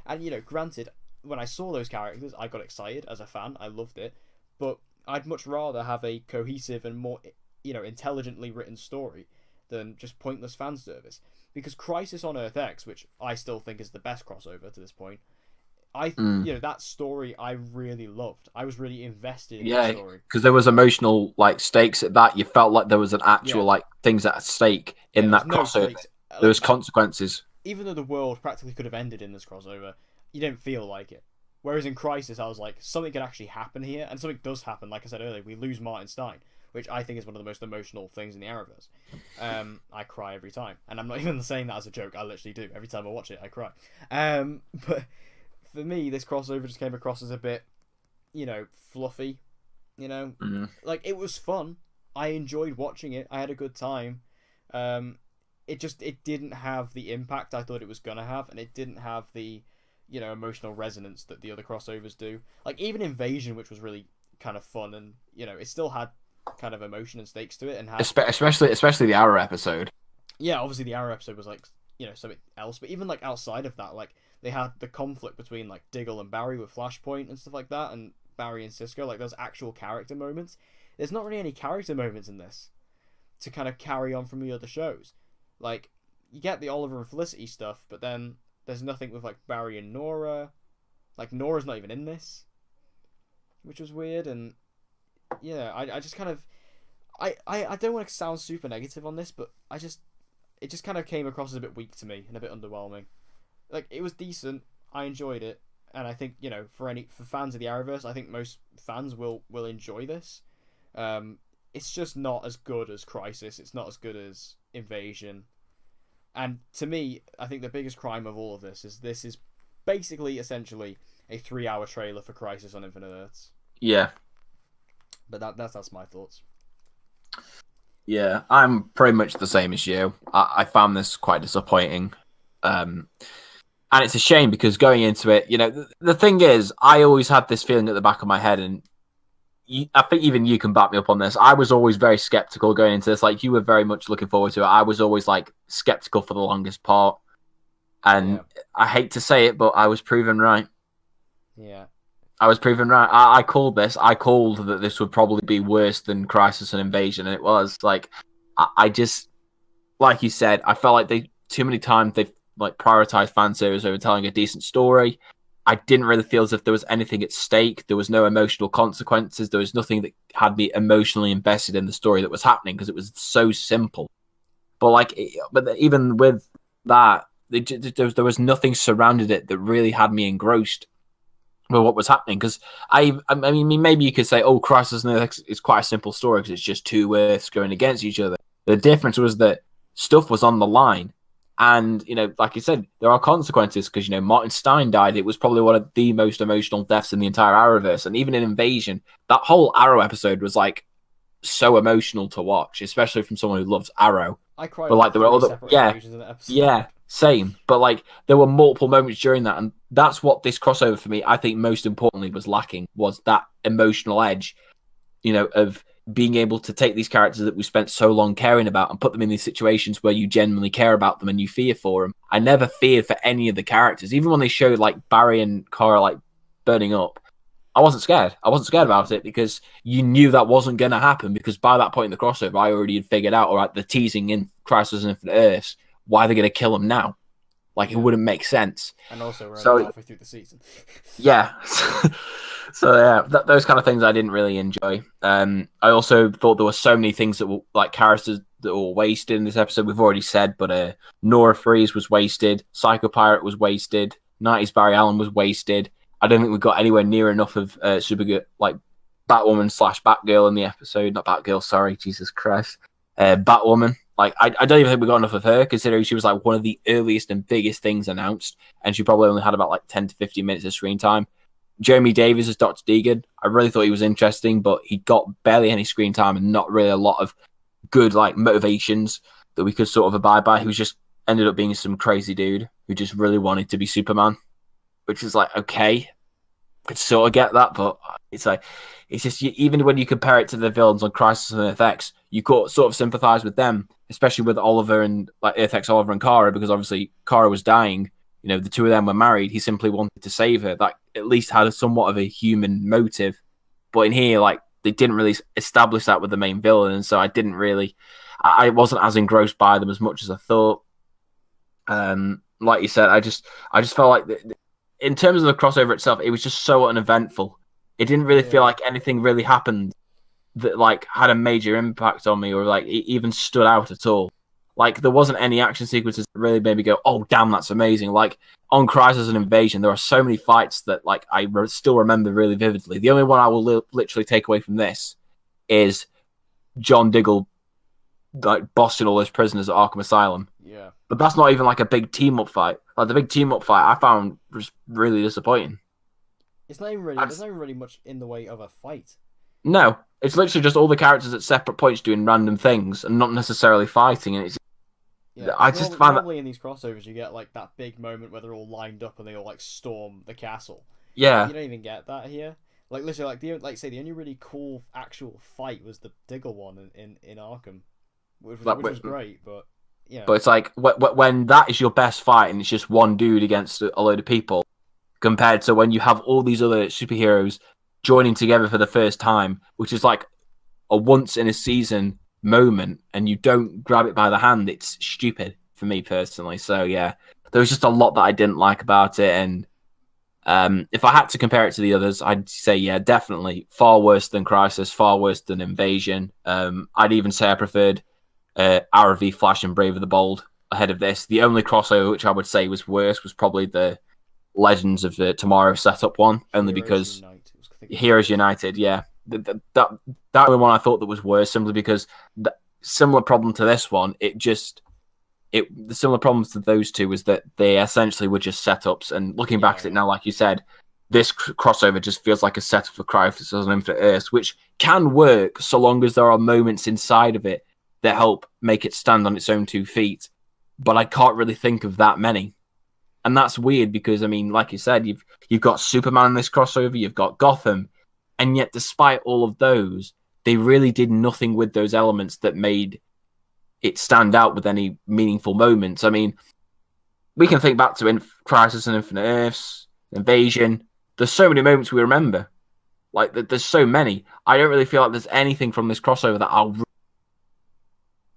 S1: And, granted, when I saw those characters, I got excited as a fan. I loved it. But I'd much rather have a cohesive and more, intelligently written story than just pointless fan service. Because Crisis on Earth X, which I still think is the best crossover to this point, that story I really loved. I was really invested in that story.
S2: Because there was emotional stakes at that. You felt like there was an actual things at stake in that crossover. There was consequences.
S1: Even though the world practically could have ended in this crossover, you didn't feel like it. Whereas in Crisis, I was like, something could actually happen here, and something does happen. Like I said earlier, we lose Martin Stein, which I think is one of the most emotional things in the Arrowverse. I cry every time, and I'm not even saying that as a joke. I literally do. Every time I watch it, I cry. But for me, this crossover just came across as a bit, fluffy. Like, it was fun. I enjoyed watching it. I had a good time. It didn't have the impact I thought it was gonna have, and it didn't have the emotional resonance that the other crossovers do. Like, even Invasion, which was really kind of fun, and it still had kind of emotion and stakes to it, and had...
S2: especially the Arrow episode.
S1: Yeah, obviously the Arrow episode was like something else, but even like outside of that, like they had the conflict between like Diggle and Barry with Flashpoint and stuff like that, and Barry and Cisco, like those actual character moments. There's not really any character moments in this to kind of carry on from the other shows. Like, you get the Oliver and Felicity stuff, but then there's nothing with like Barry and Nora. Like, Nora's not even in this, which was weird. And yeah, I just kind of I don't want to sound super negative on this, but it just kind of came across as a bit weak to me and a bit underwhelming. Like, it was decent, I enjoyed it, and I think for fans of the Arrowverse, I think most fans will enjoy this. It's just not as good as Crisis. It's not as good as Invasion. And to me, I think the biggest crime of all of this is basically, essentially, a 3-hour trailer for Crisis on Infinite Earths.
S2: Yeah.
S1: But that's my thoughts.
S2: Yeah, I'm pretty much the same as you. I found this quite disappointing. And it's a shame because going into it, the thing is, I always had this feeling at the back of my head, and I think even you can back me up on this. I was always very skeptical going into this. Like, you were very much looking forward to it. I was always like skeptical for the longest part. And yeah. I hate to say it, but I was proven right.
S1: Yeah.
S2: I was proven right. I called this. I called that this would probably be worse than Crisis and Invasion, and it was. Like, I just, like you said, I felt like too many times they've like prioritized fan service over telling a decent story. I didn't really feel as if there was anything at stake. There was no emotional consequences. There was nothing that had me emotionally invested in the story that was happening because it was so simple. But even with that, there was nothing surrounded it that really had me engrossed with what was happening. Because I mean, maybe you could say, "Oh, Crisis on Earth is quite a simple story because it's just two Earths going against each other." The difference was that stuff was on the line. And, like you said, there are consequences because, Martin Stein died. It was probably one of the most emotional deaths in the entire Arrowverse. And even in Invasion, that whole Arrow episode was, like, so emotional to watch, especially from someone who loves Arrow.
S1: I cried.
S2: But, like, there were other... Yeah, same. But, like, there were multiple moments during that. And that's what this crossover for me, I think, most importantly was lacking, was that emotional edge, of being able to take these characters that we spent so long caring about and put them in these situations where you genuinely care about them and you fear for them. I never feared for any of the characters. Even when they showed like Barry and Kara like burning up, I wasn't scared. I wasn't scared about it because you knew that wasn't going to happen, because by that point in the crossover, I already had figured out, all right, the teasing in Crisis on Infinite Earths, why they're going to kill him now. Like, it wouldn't make sense.
S1: And also, we're only halfway through the season.
S2: Yeah. So yeah, those kind of things I didn't really enjoy. I also thought there were so many things that were like characters that were wasted in this episode. We've already said, but Nora Freeze was wasted. Psycho Pirate was wasted. 90s Barry Allen was wasted. I don't think we got anywhere near enough of Supergirl, like Batwoman / Batgirl in the episode. Not Batgirl, sorry, Jesus Christ. Batwoman. Like, I don't even think we got enough of her, considering she was like one of the earliest and biggest things announced, and she probably only had about like 10 to 15 minutes of screen time. Jeremy Davies as Dr. Deegan. I really thought he was interesting, but he got barely any screen time and not really a lot of good like motivations that we could sort of abide by. He was just ended up being some crazy dude who just really wanted to be Superman, which is like, okay, I could sort of get that, but it's just even when you compare it to the villains on Crisis on Earth X, you could sort of sympathize with them, especially with Oliver and like Earth X Oliver and Kara, because obviously Kara was dying. The two of them were married. He simply wanted to save her. That at least had somewhat of a human motive. But in here, like, they didn't really establish that with the main villain, and so I wasn't as engrossed by them as much as I thought. Like you said, I just felt like in terms of the crossover itself, it was just so uneventful. It didn't really feel like anything really happened that like had a major impact on me, or like it even stood out at all. Like, there wasn't any action sequences that really made me go, oh, damn, that's amazing. Like, on Crisis and Invasion, there are so many fights that, like, still remember really vividly. The only one I will literally take away from this is John Diggle, like, bossing all those prisoners at Arkham Asylum.
S1: Yeah.
S2: But that's not even, like, a big team-up fight. Like, the big team-up fight I found was really disappointing.
S1: It's not even really. There's not even really much in the way of a fight.
S2: No, it's literally just all the characters at separate points doing random things and not necessarily fighting. And it's I just find
S1: normally in these crossovers you get like that big moment where they're all lined up and they all like storm the castle.
S2: Yeah,
S1: you don't even get that here. Like literally, the only really cool actual fight was the Diggle one in Arkham, which was great. But yeah,
S2: but it's like when that is your best fight and it's just one dude against a load of people, compared to when you have all these other superheroes joining together for the first time, which is like a once in a season moment, and you don't grab it by the hand. It's stupid for me personally. So yeah, there was just a lot that I didn't like about it, and if I had to compare it to the others, I'd say yeah, definitely far worse than Crisis, far worse than Invasion. I'd even say I preferred Arrow v Flash and Brave of the Bold ahead of this. The only crossover which I would say was worse was probably the Legends of Tomorrow setup one, only because Heroes United, yeah. That was the one I thought that was worse, simply because the similar problem to this one, the similar problems to those two was that they essentially were just setups. And looking back at it now, like you said, this crossover just feels like a setup for Crisis on Infinite Earths, which can work so long as there are moments inside of it that help make it stand on its own 2 feet. But I can't really think of that many. And that's weird because, I mean, like you said, you've got Superman in this crossover, you've got Gotham, and yet despite all of those, they really did nothing with those elements that made it stand out with any meaningful moments. I mean, we can think back to Crisis and Infinite Earths, Invasion. There's so many moments we remember. Like, there's so many. I don't really feel like there's anything from this crossover that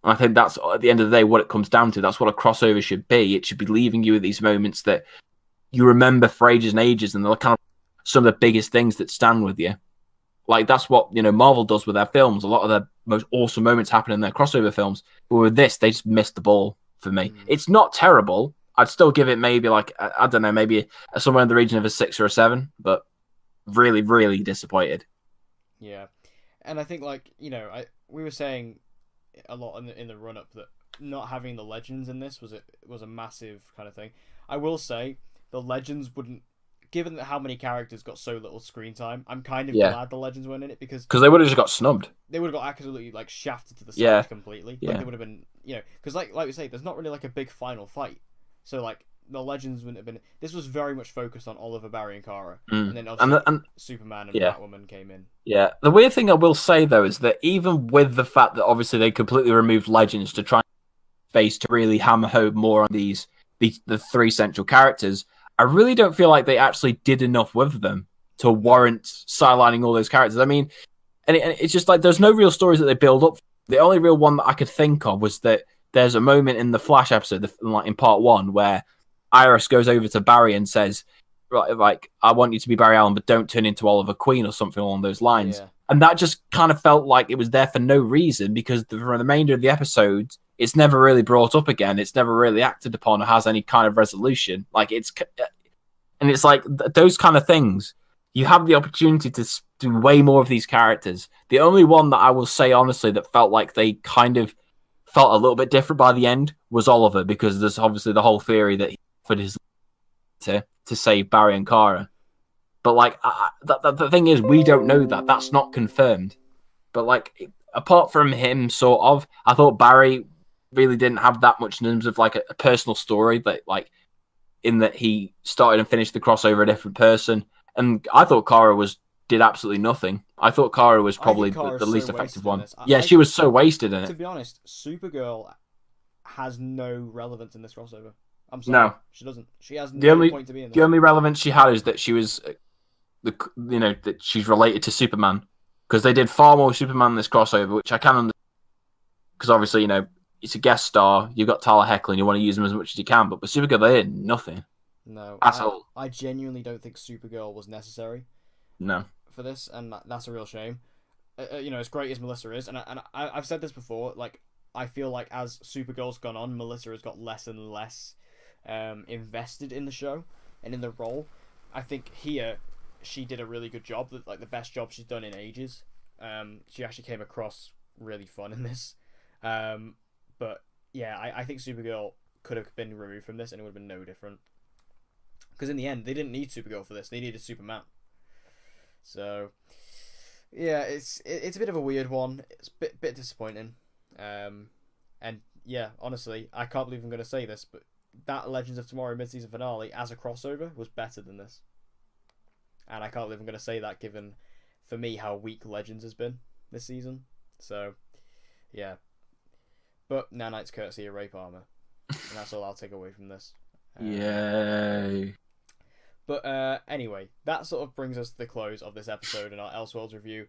S2: I think that's, at the end of the day, what it comes down to. That's what a crossover should be. It should be leaving you with these moments that you remember for ages and ages, and they're kind of some of the biggest things that stand with you. Like, that's what, Marvel does with their films. A lot of their most awesome moments happen in their crossover films. But with this, they just missed the ball for me. It's not terrible. I'd still give it maybe, like, I don't know, maybe somewhere in the region of a 6 or a 7, but really, really disappointed.
S1: Yeah. And I think, like, we were saying a lot in the run-up that not having the Legends in this was a massive kind of thing. I will say the Legends wouldn't, given how many characters got so little screen time, I'm kind of glad the Legends weren't in it, because
S2: they would have just got snubbed.
S1: They would have got absolutely like shafted to the side completely.
S2: Yeah.
S1: Like, they would have been, because like we say, there's not really like a big final fight, so like the Legends wouldn't have been. This was very much focused on Oliver, Barry, and Kara, and then obviously Superman and Batwoman came in. Yeah,
S2: the weird thing I will say though is that even with the fact that obviously they completely removed Legends to try space to really hammer home more on the 3 central characters, I really don't feel like they actually did enough with them to warrant sidelining all those characters. I mean, and it's just like there's no real stories that they build up. The only real one that I could think of was that there's a moment in the Flash episode, like in part 1, where Iris goes over to Barry and says, right, like, I want you to be Barry Allen, but don't turn into Oliver Queen or something along those lines. Yeah. And that just kind of felt like it was there for no reason, because for the remainder of the episode, it's never really brought up again. It's never really acted upon or has any kind of resolution. Like, it's like those kind of things. You have the opportunity to do way more of these characters. The only one that I will say honestly that felt like they kind of felt a little bit different by the end was Oliver, because there's obviously the whole theory that he offered his to save Barry and Kara. But like, the thing is, we don't know that. That's not confirmed. But like, apart from him, sort of, I thought Barry really didn't have that much in terms of like a personal story, that like, in that he started and finished the crossover a different person. And I thought Kara did absolutely nothing. I thought Kara was probably the least effective one. She was so wasted in it.
S1: To be honest, Supergirl has no relevance in this crossover. I'm sorry. No. She doesn't. She has no point to be in this.
S2: The only relevance she had is that she was, that she's related to Superman. Because they did far more Superman in this crossover, which I can understand. Because obviously, it's a guest star. You've got Tyler Hoechlin. You want to use him as much as you can. But with Supergirl, they did nothing.
S1: No.
S2: At all.
S1: I genuinely don't think Supergirl was necessary.
S2: No.
S1: For this, and that's a real shame. As great as Melissa is, and I've said this before, like, I feel like as Supergirl's gone on, Melissa has got less and less invested in the show and in the role. I think here she did a really good job, like the best job she's done in ages. She actually came across really fun in this. But yeah, I think Supergirl could have been removed from this and it would have been no different. Because in the end, they didn't need Supergirl for this. They needed Superman. So yeah, it's a bit of a weird one. It's a bit disappointing. And yeah, honestly, I can't believe I'm going to say this, but that Legends of Tomorrow mid-season finale as a crossover was better than this. And I can't believe I'm going to say that given, for me, how weak Legends has been this season. So, yeah. But Nanite's courtesy of Rape Armor. And that's all I'll take away from this.
S2: Yay.
S1: But anyway, that sort of brings us to the close of this episode in our Elseworlds review.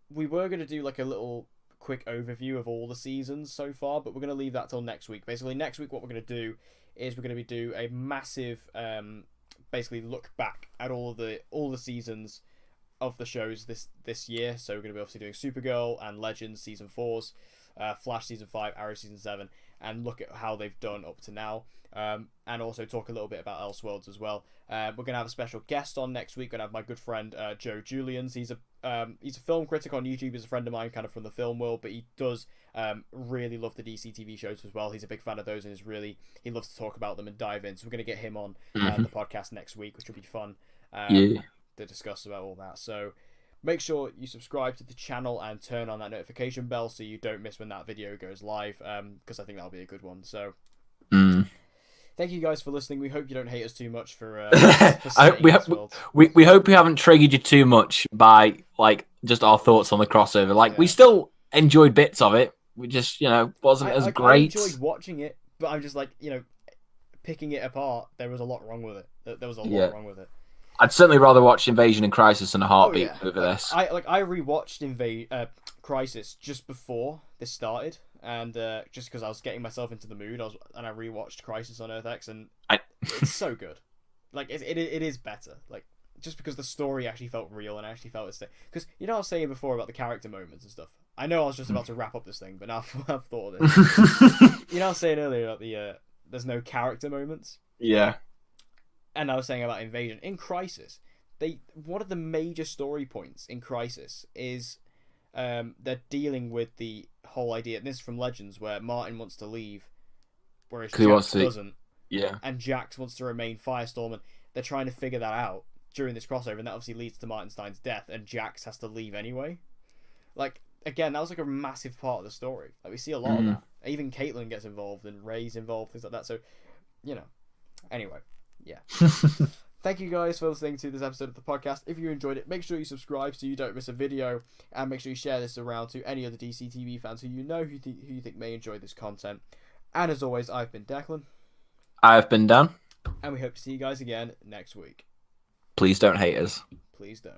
S1: We were going to do like a little quick overview of all the seasons so far, but we're going to leave that till next week. Basically, next week what we're going to do is we're going to do a massive, basically look back at all the seasons of the shows this year. So we're going to be obviously doing Supergirl and Legends season 4s, Flash season 5, Arrow season 7, and look at how they've done up to now. And also talk a little bit about Elseworlds as well. We're going to have a special guest on next week. We're going to have my good friend Joe Julians. He's a film critic on YouTube. He's a friend of mine kind of from the film world, but he does really love the DC TV shows as well. He's a big fan of those and he loves to talk about them and dive in. So we're going to get him on the podcast next week, which will be fun to discuss about all that. So make sure you subscribe to the channel and turn on that notification bell so you don't miss when that video goes live, because I think that'll be a good one. So thank you guys for listening. We hope you don't hate us too much for
S2: we hope we haven't triggered you too much by like just our thoughts on the crossover. Like we still enjoyed bits of it. We just, wasn't as great.
S1: I enjoyed watching it, but I'm just like, picking it apart, there was a lot wrong with it. There was a lot wrong with it.
S2: I'd certainly rather watch Invasion and Crisis in a heartbeat over this.
S1: I rewatched Crisis just before this started, and just because I was getting myself into the mood, I rewatched Crisis on Earth X, and it's so good. Like it is better. Like just because the story actually felt real and I actually felt it's because I was saying before about the character moments and stuff. I know I was just about to wrap up this thing, but now I've thought of this. I was saying earlier about the there's no character moments.
S2: Yeah.
S1: And I was saying about Invasion. In Crisis, one of the major story points in Crisis is they're dealing with the whole idea, and this is from Legends, where Martin wants to leave, whereas Jax doesn't.
S2: Yeah.
S1: And Jax wants to remain Firestorm, and they're trying to figure that out during this crossover, and that obviously leads to Martin Stein's death, and Jax has to leave anyway. Like, again, that was like a massive part of the story. Like, we see a lot of that. Even Caitlyn gets involved, and Ray's involved, things like that. So, anyway. Yeah. Thank you guys for listening to this episode of the podcast. If you enjoyed it, make sure you subscribe so you don't miss a video, and make sure you share this around to any other DCTV fans who who you think may enjoy this content. And as always, I've been Declan.
S2: I've been Dan.
S1: And we hope to see you guys again next week.
S2: Please don't hate us.
S1: Please don't.